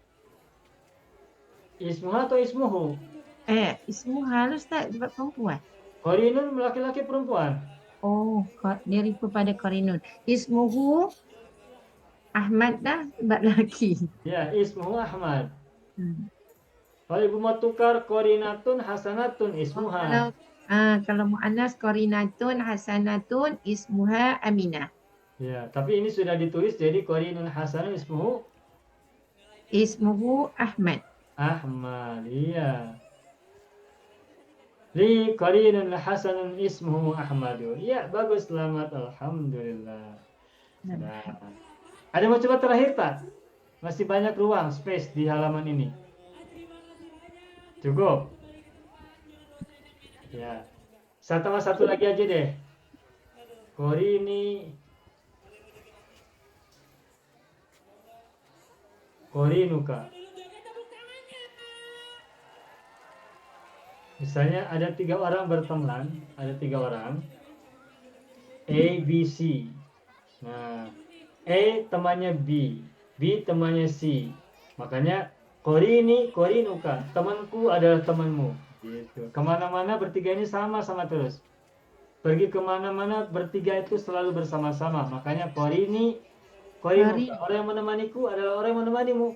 Ismuha atau ismuhu? Ismuha lah Ustaz, sebab perempuan. Qarinun laki-laki perempuan. Oh, dia refer pada qarinun. Ismuhu Ahmad dah sebab lelaki. Ya, ismuhu Ahmad. Kalau Ibu mau tukar qarinatun hasanatun ismuha. Kalau mu'annas qarinatun hasanatun ismuha Aminah. Ya, tapi ini sudah ditulis jadi qarinun hasanun Ismuhu Ahmad. Ahmad. Iya. Li qarinun hasanun ismuhu Ahmadu. Ya, bagus, selamat, alhamdulillah. Nah, ada mau coba terakhir tak? Masih banyak ruang, space di halaman ini. Cukup? Ya. Satu lagi aja deh. Qorinuka. Misalnya ada 3 orang berteman, ada 3 orang, A, B, C. Nah, A temannya B, B temannya C. Makanya qorinuka, temanku adalah temanmu. Gitu. Kemana-mana bertiga ini sama-sama terus. Pergi kemana-mana bertiga itu selalu bersama-sama. Makanya qorinuka, orang yang menemaniku adalah orang yang menemanimu.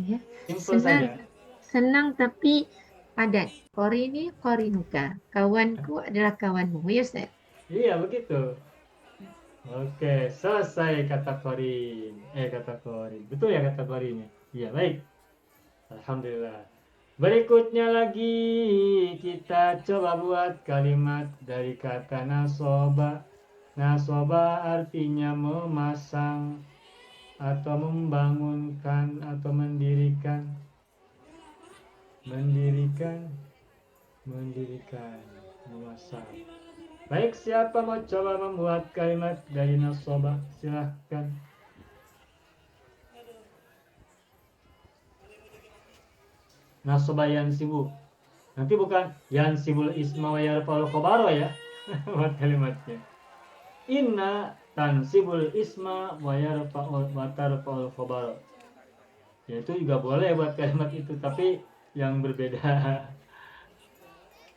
Ya. Simple saja. Senang tapi padat. Qorinuka. Kawanku adalah kawanmu. Ya, Ustaz? Iya, begitu. Oke, selesai kata Korin. Kata Korin. Betul ya kata Korinnya? Iya, baik. Alhamdulillah. Berikutnya lagi kita coba buat kalimat dari kata nasoba. Nasoba artinya memasang atau membangunkan atau mendirikan. Mendirikan, memasang. Baik, siapa mau coba membuat kalimat dari nasoba? Silahkan. Nasoba yansibu. Nanti bukan yansibul isma wa yarfa'ul khobaro ya. Buat kalimatnya. Inna tansibul isma wa tarfa'ul khobaro. Ya, itu juga boleh buat kalimat itu, tapi yang berbeda.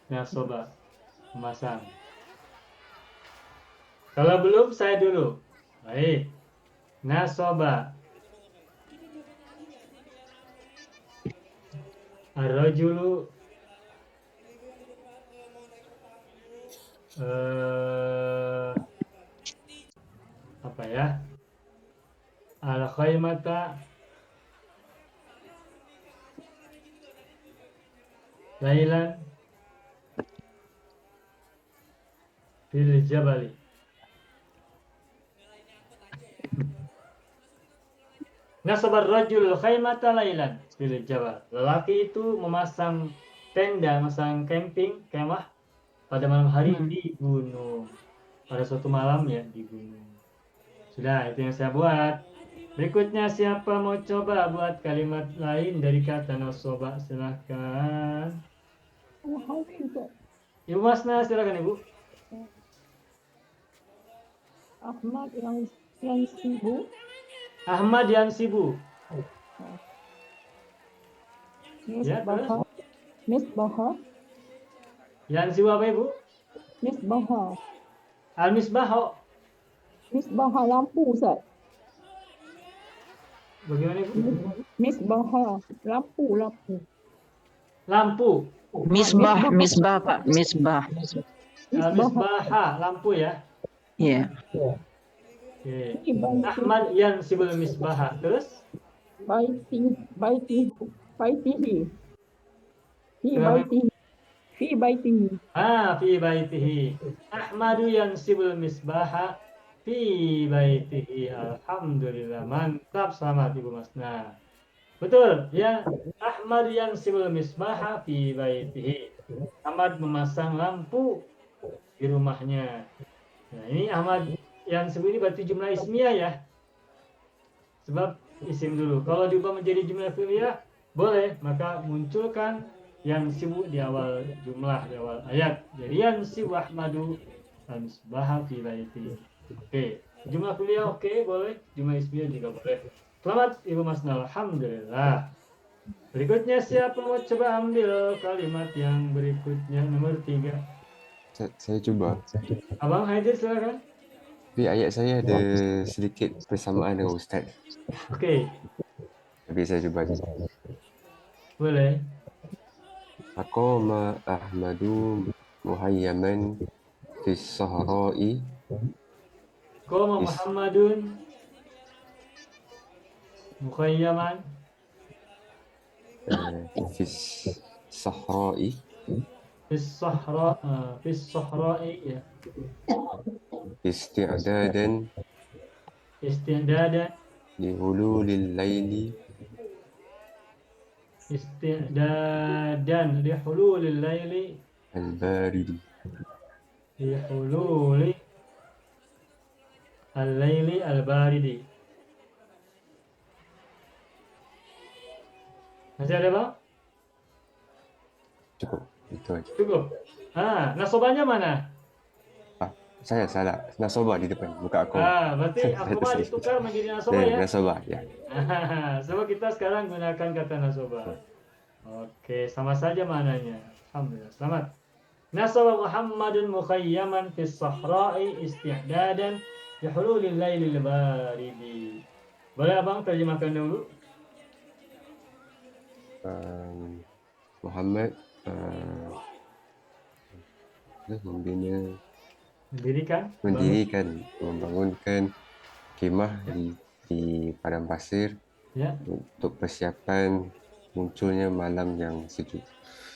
Nasoba, memasang. Kalau belum, saya dulu. Baik. Nasoba. Ar-rajulu apa ya? Al-khaymata lailan fil jabali. Nasabar rajul khaymata lailan fil jabal. Lelaki itu memasang tenda, memasang camping, kemah pada malam hari di gunung. Pada suatu malam ya di gunung. Sudah, itu yang saya buat. Berikutnya siapa mau coba buat kalimat lain dari kata nasoba? Silahkan. Ibu Masna, silakan Ibu. Ahmad yang sibuk. Ahmad yang sibuk. Ya, terus? Misbah. Yang sibuk apa Ibu? Misbah. Al-misbah. Misbah lampu, Ustaz. Bagaimana Ibu? Misbah lampu. Lampu. Misbah Pak, misbah. Al-misbah, lampu ya. Iya. Oke. Ahmad yang sibuk misbah. Terus? Baitihi. Kenapa? Fi baitihi. Fi baitihi. Ahmadu yang sibuk misbah fi baitihi. Alhamdulillah. Mantap, selamat Ibu Masna. Betul, ya. Ahmad yang sibuk misbah fi baitihi. Ahmad memasang lampu di rumahnya. Nah, ini Ahmad yang sibuk ini berarti jumlah ismiyah ya. Sebab isim dulu. Kalau diubah menjadi jumlah fi'liyah boleh, maka munculkan yang sibuk di awal jumlah, di awal ayat. Jadi yang sibuk Ahmadu al-misbah fi baiti. Oke, jumlah fi'liyah oke, boleh, jumlah ismiyah juga boleh. Selamat Ibu Masna, alhamdulillah. Berikutnya siapa mau coba ambil kalimat yang berikutnya nomor 3? Saya coba. Abang Haidir silakan. Tapi ayat saya ada sedikit persamaan dengan Ustaz. Oke, Tapi saya coba. boleh. Aqama Ahmadu muhayyaman fi sahra'i Qoma Is- Muhammadun mukhayyaman Fis sahra'i fis sahra'i ya. isti'dadan Isti'dadan li hululil laili isti'dadan li hululil laili al-baridi. li hululi al-laili al-baridi. Masih ada bang? Cukup. Itu aja. Cukup. Nasabahnya mana? Saya salah. Nasabah di depan, bukan aku. Berarti akoma ditukar menjadi nasabah ya? Nasabah, ya. Coba kita sekarang gunakan kata nasabah. Oke, sama saja maknanya. Alhamdulillah. Selamat. Nasaba Muhammadun mukhayyaman fis sahra'i isti'dadan li hululil lailil baridi. Boleh abang terjemahkan dulu? Muhammad membangunkan kemah di padang pasir Ya. untuk persiapan munculnya malam yang sejuk.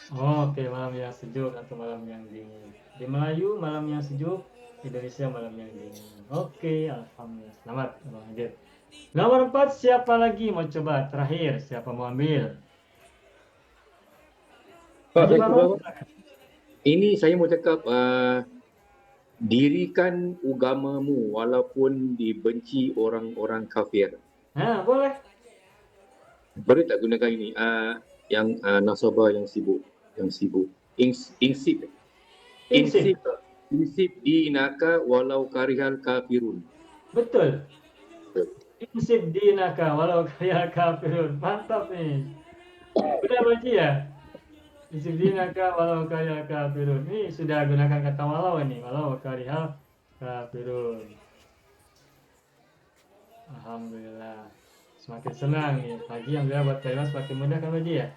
Oke, malam yang sejuk atau malam yang dingin. Di Melayu malam yang sejuk, Indonesia malam yang dingin. Oke, alhamdulillah. Selamat, Abang Adit. Nomor 4, siapa lagi mau coba? Terakhir, siapa mau ambil? Pak, Haji saya Bambang? cuba, Pak. Ini saya mau cakap, dirikan agamamu walaupun dibenci orang-orang kafir. Boleh. Boleh tak gunakan ini? Yang nasabah yang sibuk. Insib dinaka walau karihal kafirun. Betul. Insib dinaka walau kaya kafirun. Mantap nih. Udah baca ya? Insib dinaka walau kaya kafirun. Ini sudah gunakan kata walau ini. Walau karihal kafirun. Alhamdulillah. Semakin senang nih. Haji yang buat kalimat semakin mudah kan Haji ya?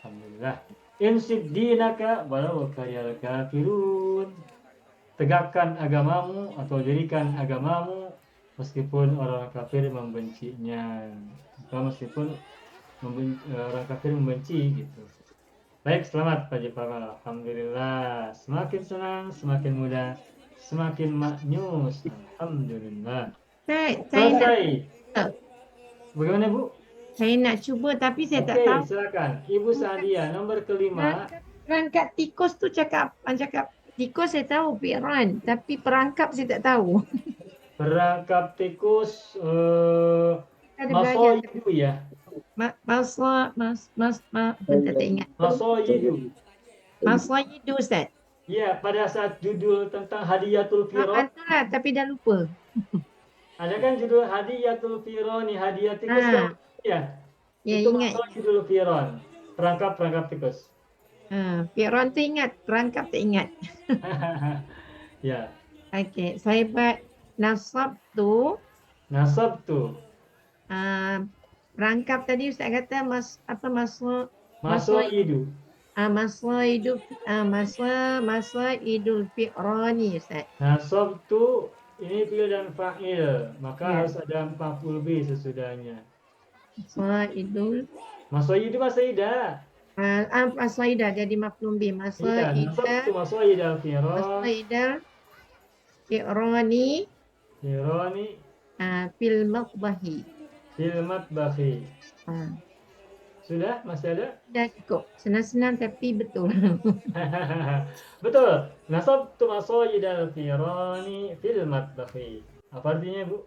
Alhamdulillah. Insib dinaka walau karihal kafirun. Tegakkan agamamu atau dirikan agamamu meskipun orang kafir membencinya, atau meskipun orang kafir membenci gitu. Baik, selamat Pak Jepara. Alhamdulillah, semakin senang, semakin mudah, semakin maknyus. Alhamdulillah. Saya Selesai. nak, Bagaimana Bu? saya nak cuba tapi saya tak Oke, tahu. silakan. Ibu Sadia, nomor kelima. Perangkap tikus tu cakap tikus saya tahu piran, tapi perangkap saya tak tahu. Perangkap tikus Ada belajar. masoyidu ya. Tak ingat. Masoyidu. Masoyidu Ustaz. Ya, pada saat judul tentang Hadiyatul Firon, Itulah tapi dah lupa. ada kan judul Hadiyatul Fironi, hadiah tikus kan? Ya, Ya itu ingat. masuk judul Firon, perangkap tikus. Piran tu ingat, perangkap tak ingat. Ya, Okey, saya buat nasab tu nasab tu perangkap tadi Ustaz kata masoyidu. masa Idul Firani Ustaz. Nasab tu ini fi'il dan fa'il, maka Ya. harus ada 40B sesudahnya. Masa Idul Masoyidu masaidah. masa Ida jadi maflum bi. Masa Iya, nasab Ida tu masoyidah Firon. masa Ida Firani Fironi fil matbahi. fil matbakhi. Sudah? Masih ada? Dah cukup. Senang-senang tapi betul. Betul. Nasabtu masoyidal firani fil matbakhi. Apa artinya, Bu?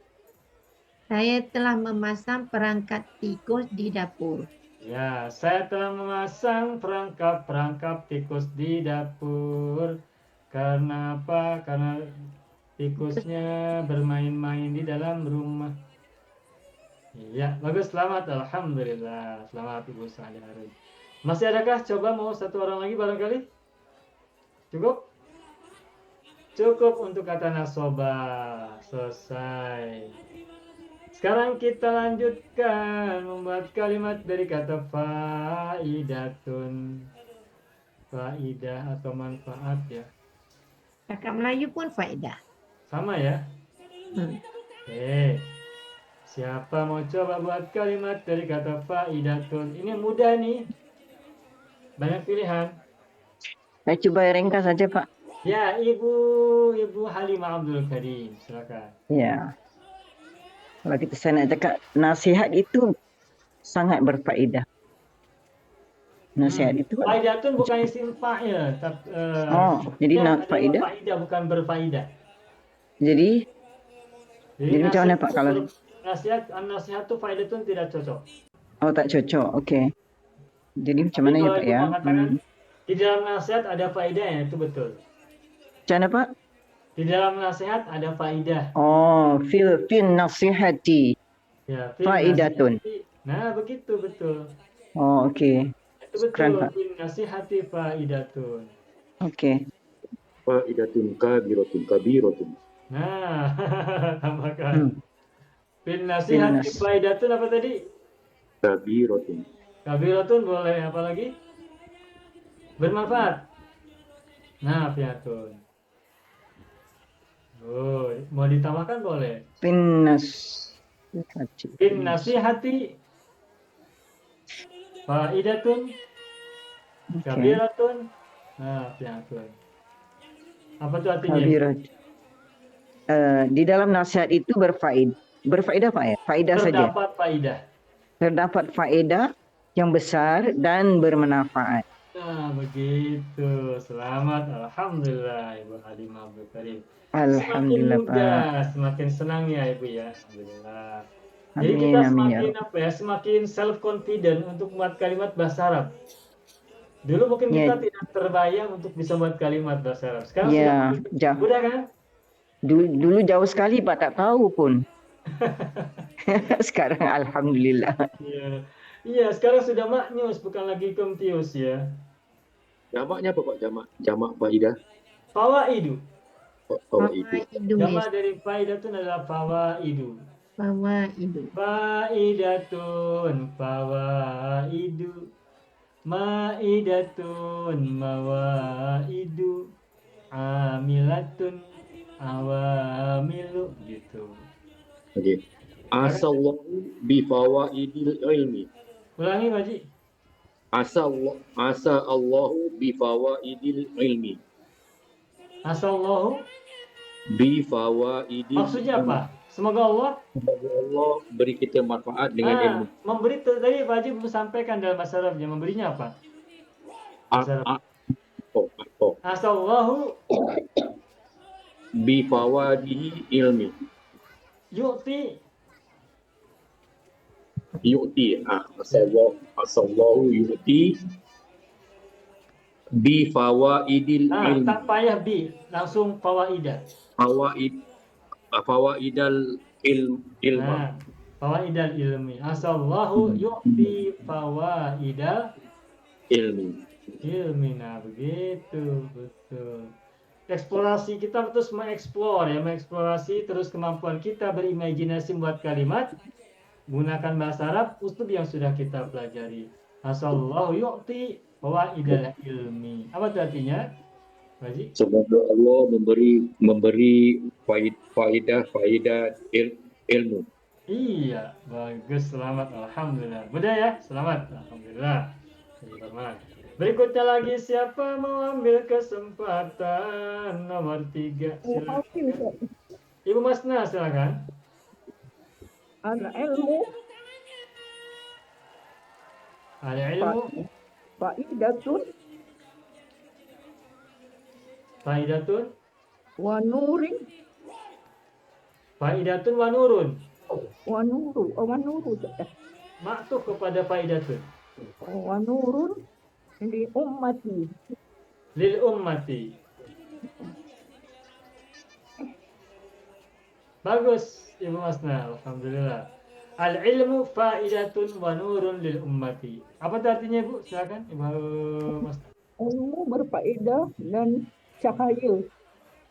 Saya telah memasang perangkat tikus di dapur. Ya, saya telah memasang perangkap tikus di dapur. Karena apa? Karena tikusnya bermain-main di dalam rumah. Iya, bagus. Selamat. Alhamdulillah. Selamat Ibu Sadia Harun. Masih adakah? Coba mau satu orang lagi barangkali? Cukup? Cukup untuk kata nasabah. Selesai. Sekarang kita lanjutkan membuat kalimat dari kata faidatun. Faidah atau manfaat ya. Cakap Melayu pun faedah. Sama ya? Hmm. Oke. Siapa mau coba buat kalimat dari kata faidatun? Ini mudah nih. Banyak pilihan. Saya coba ringkas saja, Pak. Ya, Ibu Halimah Abdul Karim, silakan. Ya. Kalau saya nak cakap nasihat itu sangat berfaedah. Nasihat itu Faidatun bukan isim fa'il, jadi dia adalah faedah. faidah bukan berfaidah. Jadi macam mana, nasihat Pak, itu kalau nasihat itu faidatun tidak cocok. tak cocok. Okey. Jadi macam Tapi mana ya, kalau Pak Ibu ya? mengatakan di dalam nasihat ada faedahnya, itu betul. Macam mana, Pak? Di dalam nasihat ada faidah. Fil nasihati. Ya, Faidatun. nasihati. Nah, begitu betul. Okey. Itu Syukran, betul. Pak. Fin nasihati faidatun. Okey. Faidatun kabiratun. Nah, tambahkan. Fin nasihati nas- faidatun apa tadi? Kabiratun. Kabiratun boleh apa lagi? Bermanfaat. Nah, fiatun. Oh, mau ditambahkan boleh. Fin nasihati. Fin nasihati faidatun Okey. kabiratun. Nah, fiatun. Apa itu artinya? Kabirat. Di dalam nasihat itu berfaedah, Pak ya? Faedah saja. Terdapat faidah. Terdapat faedah yang besar dan bermanfaat. Nah, begitu. Selamat. Alhamdulillah, Ibu Halimah Abdul Karim. Alhamdulillah, Semakin mudah, semakin senang ya Ibu ya. Alhamdulillah. Jadi Amin, kita amin ya semakin semakin self confident untuk membuat kalimat bahasa Arab. Dulu mungkin Ya. kita tidak terbayang untuk bisa membuat kalimat bahasa Arab. Sekarang Ya, sudah jauh. mudah kan? Dulu jauh sekali, Pak, tak tahu pun. Sekarang alhamdulillah. Iya. Iya, sekarang sudah maknyus, bukan lagi confused ya. Jamaknya apa, Pak? Jamak faidah. Fawaidu. Fawaidu. Fawaidu. Jamak dari faidah itu adalah fawaidu. Fawaidu. Faidatun, fawaidu. Maidatun, mawaidu. Amilatun, awamilu gitu. Okey. Asallahu bi fawaidil ilmi. Ulangi, Pak Haji. Asallahu bi fawaidil ilmi. Asallahu, Bi fawaidil maksudnya apa? Semoga Allah Semoga Allah beri kita manfaat dengan ilmu. memberi tadi Pak Haji sampaikan dalam bahasa Arabnya, memberinya apa? Bahasa Arab. Asallahu Bi fawadihi ilmi. yu'ti Asallahu yu'ti bi fawaidil ilmi. tak payah bi, langsung fawaidah. Fawaidal ilma. Fawaidal ilmi. Asallahu yu'ti fawaidal Ilmi. ilmi. Nah, begitu, betul. Eksplorasi kita terus mengeksplorasi terus kemampuan kita berimajinasi membuat kalimat gunakan bahasa Arab uslub yang sudah kita pelajari. Asallahu yu'ti fawaidal ilmi. Apa itu artinya, Pak Haji? Semoga Allah memberi faidah ilmu. Iya, bagus, selamat, alhamdulillah. Mudah ya, selamat, alhamdulillah. Selamat. Berikutnya lagi, siapa mau ambil kesempatan nomor 3? Silakan. Ibu Masna, silakan. Al-ilmu Ada ilmu, faidatun faidatun, wa nurin faidatun wa nurun. wa nuru Maktuf kepada faidatun. wa nurun li ummati. Lil ummati. Bagus, Ibu Masna, alhamdulillah. Al-ilmu faidatun wa nurun lil ummati. Apa itu artinya, Bu? Silakan, Ibu Masna. Ilmu berfaedah dan cahaya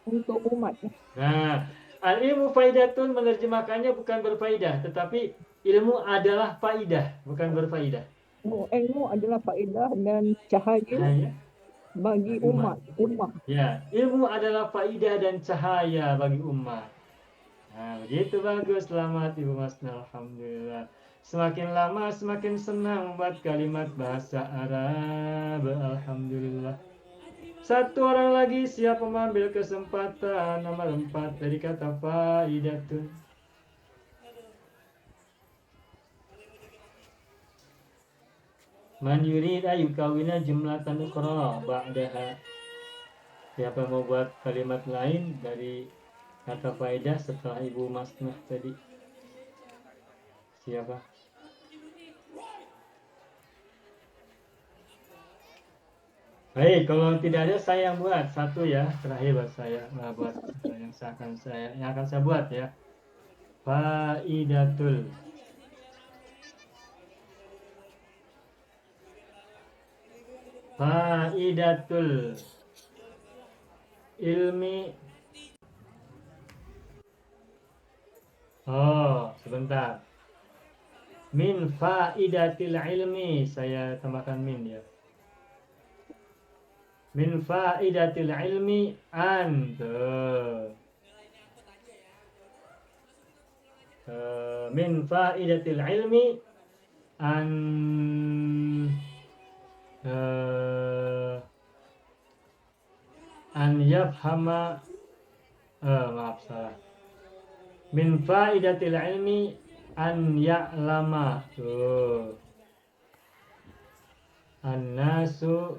untuk umat. Nah, al-ilmu faidatun menerjemahkannya bukan berfaidah, tetapi ilmu adalah faidah, bukan berfaidah. Ilmu adalah faedah dan cahaya Nah, ya. bagi umat. Ya, ilmu adalah faidah dan cahaya bagi umat. Nah, begitu bagus. Selamat Ibu Masna, alhamdulillah. Semakin lama semakin senang membuat kalimat bahasa Arab. Alhamdulillah. Satu orang lagi siap mengambil kesempatan nomor 4 dari kata faidatun. Man yurid ayukawina jumlatan ukhra ba'daha. Siapa mau buat kalimat lain dari kata faedah setelah Ibu Masnah tadi? Siapa? Baik, kalau tidak ada saya yang buat satu ya, terakhir buat saya, buat yang akan saya buat ya. Faidatul. Faidatul ilmi. Oh, sebentar. Min faidatil ilmi, saya tambahkan min ya. Min faidatil ilmi min faidatil ilmi an yafhama, maaf salah. Min faidatil ilmi an ya'lama. Tuh. An-nasu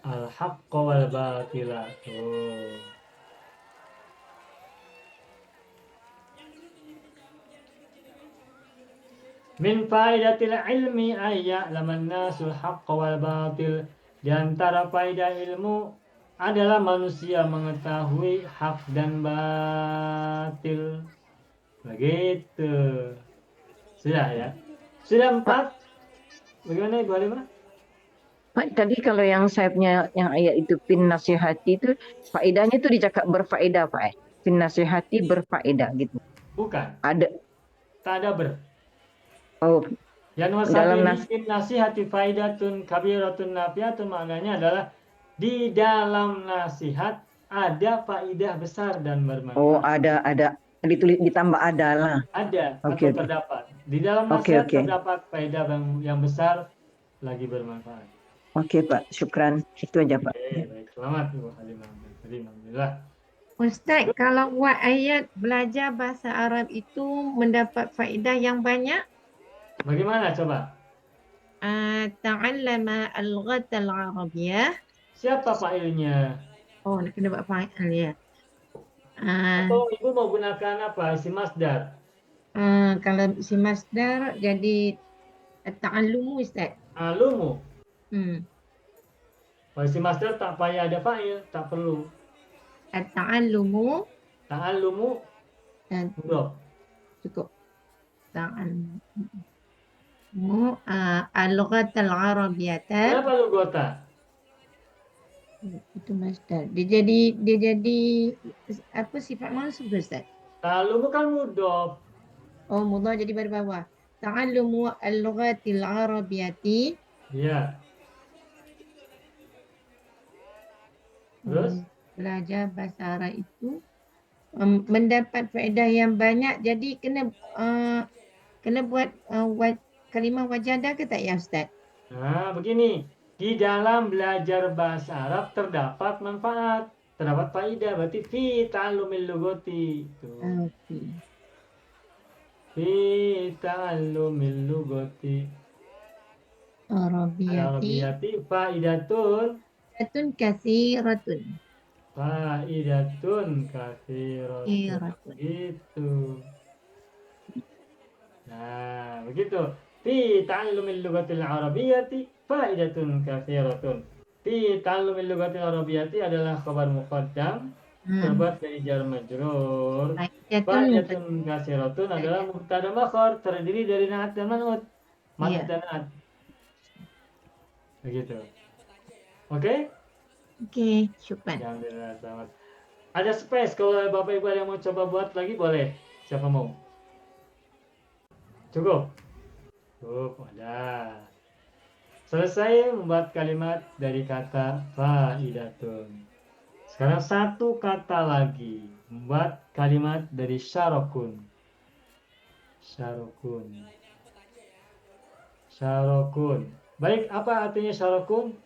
al-haqqa wal batila. Tuh. Min faidatil ilmi ay ya'laman nasul haqqa wal batil. Di antara faedah ilmu adalah manusia mengetahui hak dan batil. Begitu. Sudah ya? Sudah 4. Bagaimana Ibu Halimah? Pak, tadi kalau yang saya punya yang ayat itu fin nasihati itu faedahnya itu dicakap berfaedah Pak. Fin nasihati berfaedah gitu. Bukan. Ada. Tak ada ber. Oh, Yang nomor dalam satu ini nasihati faidatun kabiratun nafiatun, maknanya adalah di dalam nasihat ada faidah besar dan bermanfaat. oh ada ditulis ditambah adalah. Ada Oke, atau terdapat. Di dalam Oke, nasihat oke. terdapat faedah yang besar lagi bermanfaat. Oke Pak, syukran. Itu aja Pak. Oke, baik. Selamat Ibu Halimah. Alhamdulillah. Ustaz, kalau buat ayat belajar bahasa Arab itu mendapat faedah yang banyak. Bagaimana coba? Ta'allama al-lughat al-arabiyyah. Siapa failnya? Oh, nak kena buat fa'il ya. Atau Ibu mau gunakan apa? Isim masdar. Kalau isi masdar jadi ta'allumu Ustaz. Alumu. Hmm. Kalau isim masdar tak payah ada fa'il, tak perlu. Ta'allumu Ta'allumu dan mudhof. cukup. Ta'allumu al-lughat al-arabiyyah. Kenapa lugota? Itu masdar. Dia jadi apa sifat mansub Ustaz? Ta'allumu kan mudhof. Oh, mudhaf jadi pada bawah. Ta'allumu al-lughatil arabiyyati. Iya. Terus? Belajar bahasa Arab itu mendapat faedah yang banyak. Jadi kena buat kalimah wajadah ke tak ya Ustaz? Nah, begini. Di dalam belajar bahasa Arab terdapat manfaat, terdapat faidah. Berarti fi ta'allumil lughati. Okey. Fi ta'allumil lughati. Arabiyyati Faidatun. Faidatun kathiratun. Faidatun kathiratun. Gitu. Nah, begitu. Fi ta'allumil lughatil arabiyyati faidatun kathiratun. Fi ta'allumil lughatil arabiyyati adalah khabar muqaddam terbuat dari jar majrur. Faidatun kathiratun adalah mubtada makhar terdiri dari na'at dan man'ut. Man'ut dan na'at. Begitu. Oke? Okey, syukran. Alhamdulillah, selamat. Ada space kalau Bapak Ibu ada yang mau coba buat lagi boleh. Siapa mau? Cukup. Ada. Selesai membuat kalimat dari kata faidatun. Sekarang satu kata lagi. Membuat kalimat dari syarokun. Syarokun. Syarokun. Baik, apa artinya syarokun?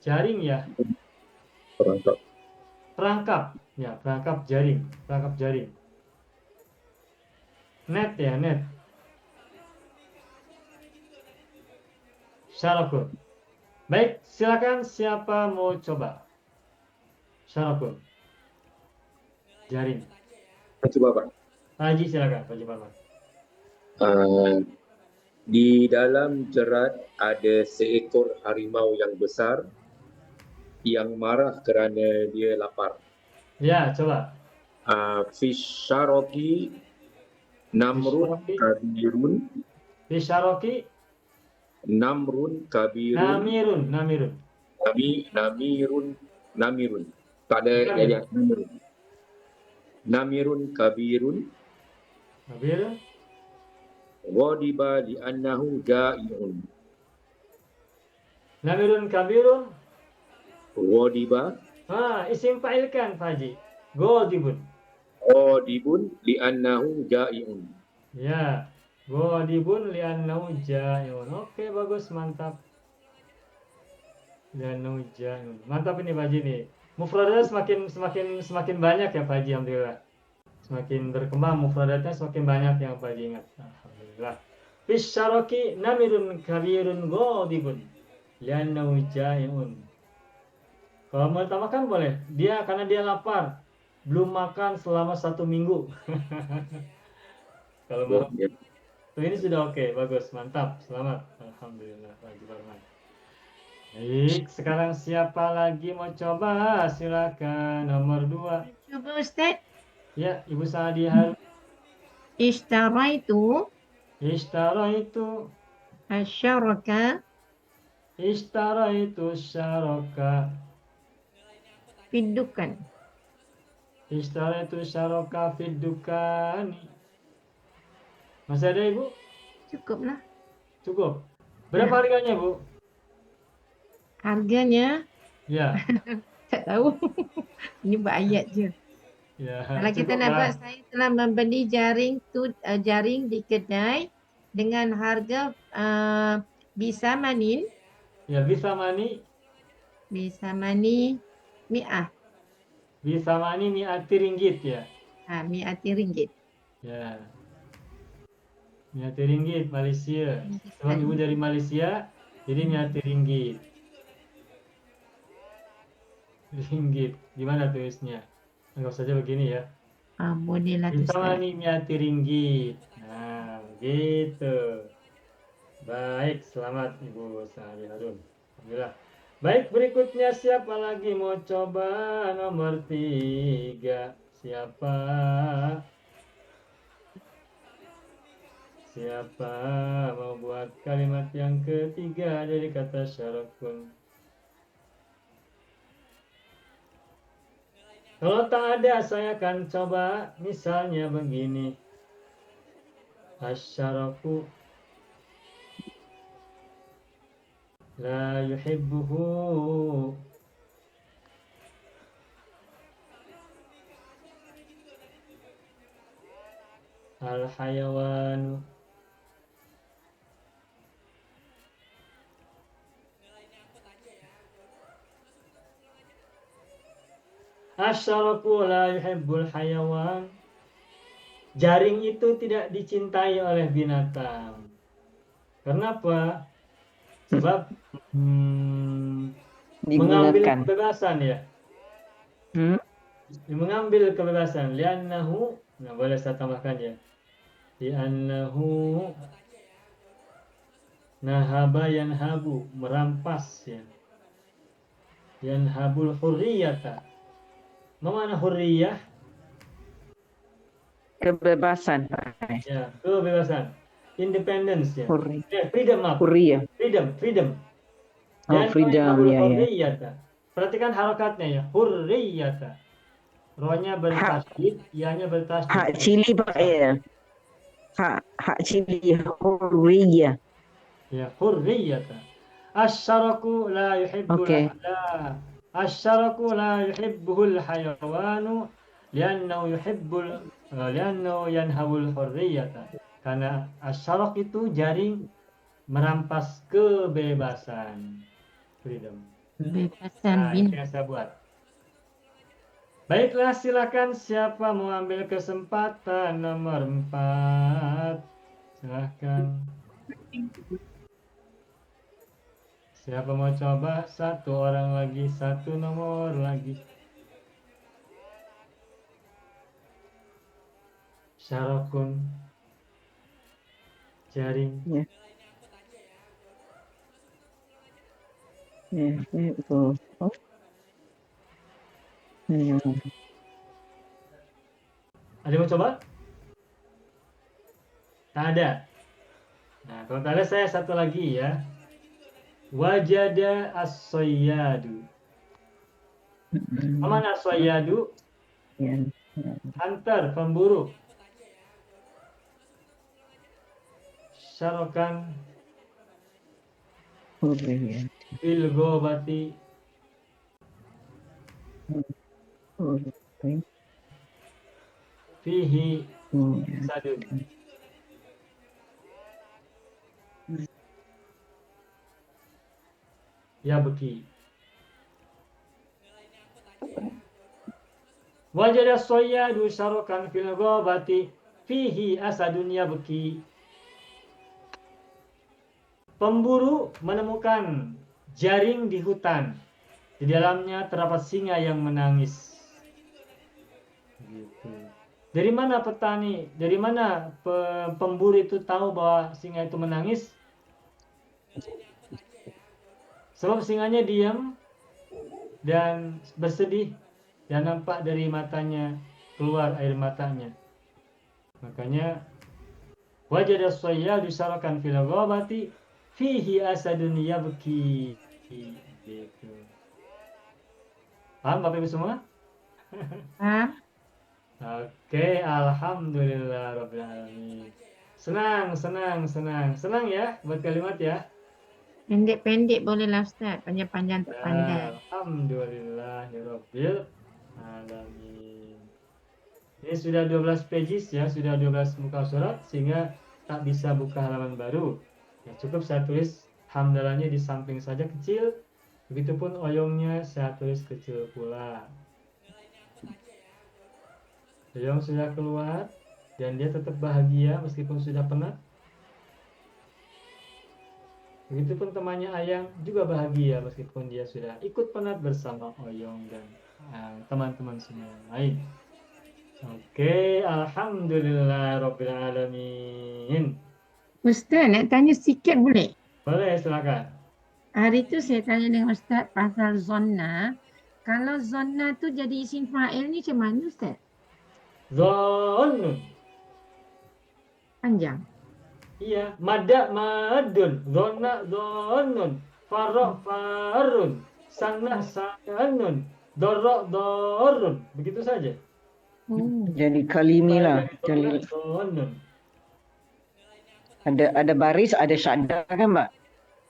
Jaring ya. Perangkap. Perangkap. Ya, perangkap jaring. Perangkap jaring. Net ya, net. Syarokun. Baik, silakan siapa mau coba? Syarokun. Jaring. Coba Pak. Haji silakan, Haji Parman. Di dalam jerat ada seekor harimau yang besar yang marah kerana dia lapar. Ya, coba. Fisyaroki namrun kabirun Bisharoki namrun kabirun namirun. namirun tak ada dari atas namirun kabirun Namirun. ghadiba li'annahu ja'i'un Namirun kabirun. ghadiba Isim fa'il kan, Pak Haji. Godibun. ghadibun li'annahu ja'i'un. Ya. Godibun li'annahu ja'un. Oke, bagus, mantap. Li'annahu ja'un. Mantap ini Pak Haji nih. Mufradatnya semakin banyak ya Pak Haji, alhamdulillah. Semakin berkembang mufradatnya semakin banyak yang Pak Haji ingat. Alhamdulillah. Fisyaroki namirun kabirun godibun li'annahu ja'un. Kalau mau tambahkan boleh. Karena dia lapar, belum makan selama 1 minggu. Kalau mau, ini sudah oke, bagus, mantap, selamat, alhamdulillah, Pak Haji Parman. Baik, sekarang siapa lagi mau coba? Silakan nomor 2. Cuba Ustaz. Ya, Ibu Saadiah. Ishtaraitu Ishtaraitu asyaraka syaraka. fidukan. Ishtaraitu syaraka fid dukani. Masih ada Ibu? Cukuplah. Cukup. Berapa harganya, Bu? Harganya Ya. tak tahu. Ini buat ayat je. Ya. Kalau kita cukup nak lah. buat, saya telah membeli jaring di kedai dengan harga bisa manin Ya, bisa mani mi'ah. mi'ati ringgit ya. Mi'ati ringgit. Ya. Mi'ati ringgit Malaysia. Sebab Ibu dari Malaysia, jadi mi'ati ringgit. Ringgit. Gimana tulisnya? Anggap saja begini ya. Bolehlah tu Bisa Ustaz. mani mi'ati ringgit. Nah, gitu. Baik, selamat Ibu Sari Harun. Alhamdulillah. Baik, berikutnya siapa lagi mau coba nomor 3? Siapa? Siapa mau buat kalimat yang ketiga dari kata syarakun? Kalau tak ada, saya akan coba misalnya begini. Asyaraku la yuhibbuhu al-hayawanu. Asyaraku la yuhibbul hayawan. Jaring itu tidak dicintai oleh binatang. Kenapa? Sebab mengambil Digunakan. kebebasan ya. Mengambil kebebasan. Li'annahu, nah boleh saya tambahkan ya. Li'annahu nahaba yanhabu, merampas ya. Yanhabul hurriyata. Mana hurriyah? Kebebasan. Ya, kebebasan. Independence ya. Hurri. Freedom maaf. Hurriyah. Freedom. Oh, freedom, ya, ya. Hurriyata. Perhatikan harokatnya ya. Hurriyata. Rohnya bertasydid, ianya bertasydid. Hak cili Pak ya. hak cili hurriyah. Ya, hurriyata. Asyaraku la yuhibbul Okey. la asyaraku la yuhibbul hayawanu liannahu yanhabul hurriyata. Karena asyarak itu jaring merampas kebebasan. Freedom. Kebebasan Nah, itu bin. yang saya buat. Baiklah, silakan siapa mau ambil kesempatan nomor 4. Silakan. Siapa mau coba? Satu orang lagi, satu nomor lagi. Syarakun jaring. Ya. Ya, itu. Ada yang mau coba? Tak ada. Nah, kalau tak ada saya satu lagi ya. Wajada as-sayyadu. Aman as-sayyadu? Ya. Hunter, pemburu. Syarokan Hurriyah. fil ghobati. Hurriyah. Fihi sadun. Ya beki. Wajada as-sayyadu syarokan fil ghobati. Fihi asadun ya beki. Pemburu menemukan jaring di hutan. Di dalamnya terdapat singa yang menangis. Gitu. Dari mana petani, dari mana pemburu itu tahu bahwa singa itu menangis? Sebab singanya diam dan bersedih dan nampak dari matanya keluar air matanya. Makanya wajada as-sayyadu syarakan fil ghabati fihi asadun yabki. Gitu. Paham Bapak Ibu semua? Faham? Oke, alhamdulillah rabbil alamin. Senang ya buat kalimat ya. Pendek-pendek bolehlah Ustaz. Panjang-panjang tak pandai. Alhamdulillah rabbil alamin. Ini sudah 12 pages ya, sudah 12 muka surat sehingga tak bisa buka halaman baru. Ya, cukup saya tulis hamdalahnya di samping saja kecil. Begitupun oyongnya saya tulis kecil pula. Oyong sudah keluar dan dia tetap bahagia meskipun sudah penat. Begitupun temannya Ayang juga bahagia meskipun dia sudah ikut penat bersama Oyong dan teman-teman semua yang lain. Oke, alhamdulillah rabbil alamin. Ustaz nak tanya sikit boleh? Boleh, silakan. Hari tu saya tanya dengan Ustaz pasal zonna. Kalau zonna tu jadi isim fa'il ni macam mana Ustaz? Dhannun. Panjang. Iya, mada madun, dhonna dhannun, farra farrun, sanna sanun, dorra dorrun. Begitu saja. Jadi kalimi lah. Dhonna Jadi dhannun. ada baris, ada syaddah kan, Mbak?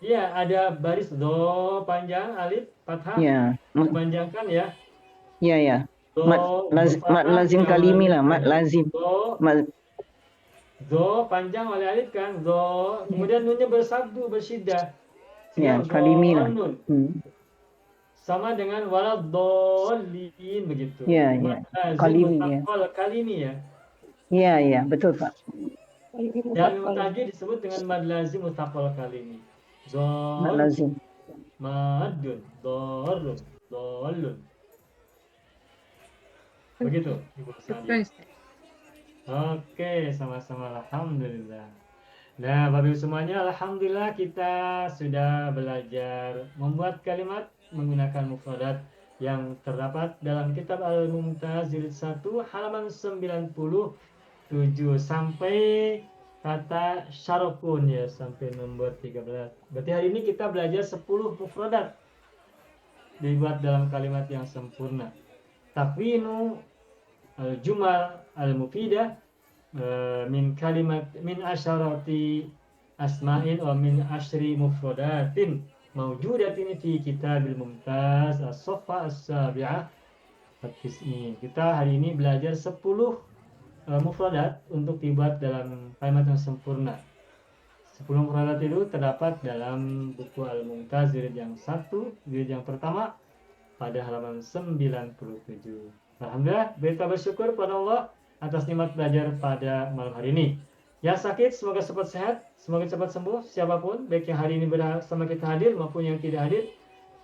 Iya, ada baris do panjang, alif, fathah, Ya. dipanjangkan ya. Ya, ya. Do, Mat lazim kalimi lah, mat lazim. Do panjang oleh alif kan, do. Kemudian nunnya bersabdu, bersyiddah. Ya, kalimi lah. Nun. Sama dengan waladhdallin begitu. Ya, ya. Kalimi ya. Kalimi ya. Ya, ya, betul Pak. Yang tadi disebut dengan mad lazim mutaqal kalimi. Mat Dhal, lazim. madun, dharrun, dhallun. Begitu, Ibu Sari. Betul Ustaz. Oke, sama-sama alhamdulillah. Nah, Bapak Ibu semuanya, alhamdulillah kita sudah belajar membuat kalimat menggunakan mufradat yang terdapat dalam kitab Al-Mumtaz jilid 1 halaman 97 sampai kata syarokun ya, sampai nomor 13. Berarti hari ini kita belajar 10 mufradat dibuat dalam kalimat yang sempurna. Takwinu al-jumal al-mufidah min kalimat min asyarati asma'in wa min asyri mufradatin mawjudatin fi kitabil mumtaz as-safha as-sabi'ah at-tis'in. Kita hari ini belajar 10 mufradat untuk dibuat dalam kalimat yang sempurna. 10 mufradat itu terdapat dalam buku Al-Mumtaz jilid yang 1, jilid yang pertama pada halaman 97. Alhamdulillah, kita bersyukur pada Allah atas nikmat belajar pada malam hari ini. Yang sakit semoga cepat sehat, semoga cepat sembuh siapapun, baik yang hari ini bersama kita hadir maupun yang tidak hadir.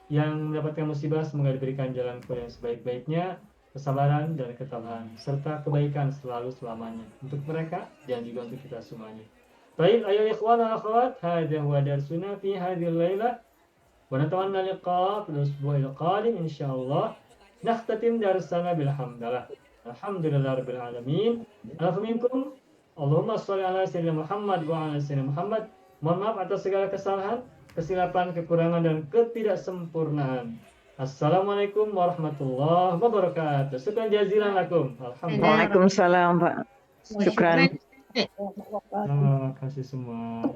Yang mendapatkan musibah semoga diberikan jalan keluar yang sebaik-baiknya, kesabaran dan ketabahan serta kebaikan selalu selamanya untuk mereka dan juga untuk kita semuanya. Baik, ayo ikhwan dan akhwat, hadza huwa darsuna fi hadhil lailah wa natamanna liqa fil usbu'il qadim insyaallah. Nakhtatim darsana bilhamdulillah. Alhamdulillahirabbil alamin. Alhamdulillah. Allahumma shalli ala sayyidina Muhammad wa ala sayyidina Muhammad. Mohon maaf atas segala kesalahan, kesilapan, kekurangan dan ketidaksempurnaan. Assalamualaikum warahmatullahi wabarakatuh. Syukran jazilan lakum. Alhamdulillah. Waalaikumsalam, Pak. Syukran. Terima kasih semua.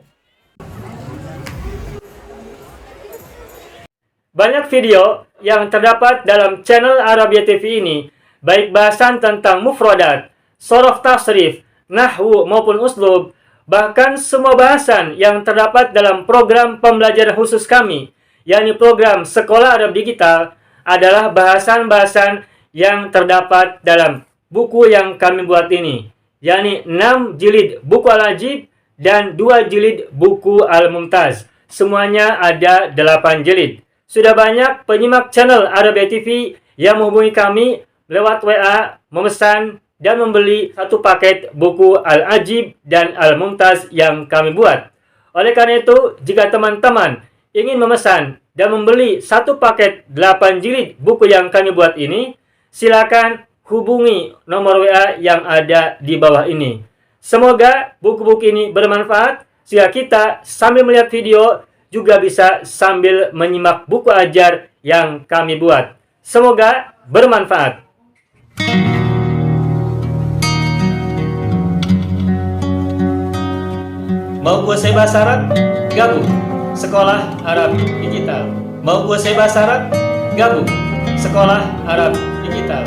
Banyak video yang terdapat dalam channel Arabia TV ini, baik bahasan tentang mufradat, shoroh tasrif, nahwu maupun uslub, bahkan semua bahasan yang terdapat dalam program pembelajaran khusus kami, yakni program Sekolah Arab Digital, adalah bahasan-bahasan yang terdapat dalam buku yang kami buat ini, yakni 6 jilid buku Al-Ajib dan 2 jilid buku Al-Mumtaz. Semuanya ada 8 jilid. Sudah banyak penyimak channel Arabia TV yang menghubungi kami lewat WA, memesan dan membeli satu paket buku Al-Ajib dan Al-Mumtaz yang kami buat. Oleh karena itu, jika teman-teman ingin memesan dan membeli satu paket 8 jilid buku yang kami buat ini, silakan hubungi nomor WA yang ada di bawah ini. Semoga buku-buku ini bermanfaat sehingga kita sambil melihat video juga bisa sambil menyimak buku ajar yang kami buat. Semoga bermanfaat. Mau kuasai bahasa Arab? Gabung Sekolah Arab Digital. Mau kuasai bahasa Arab? Gabung Sekolah Arab Digital.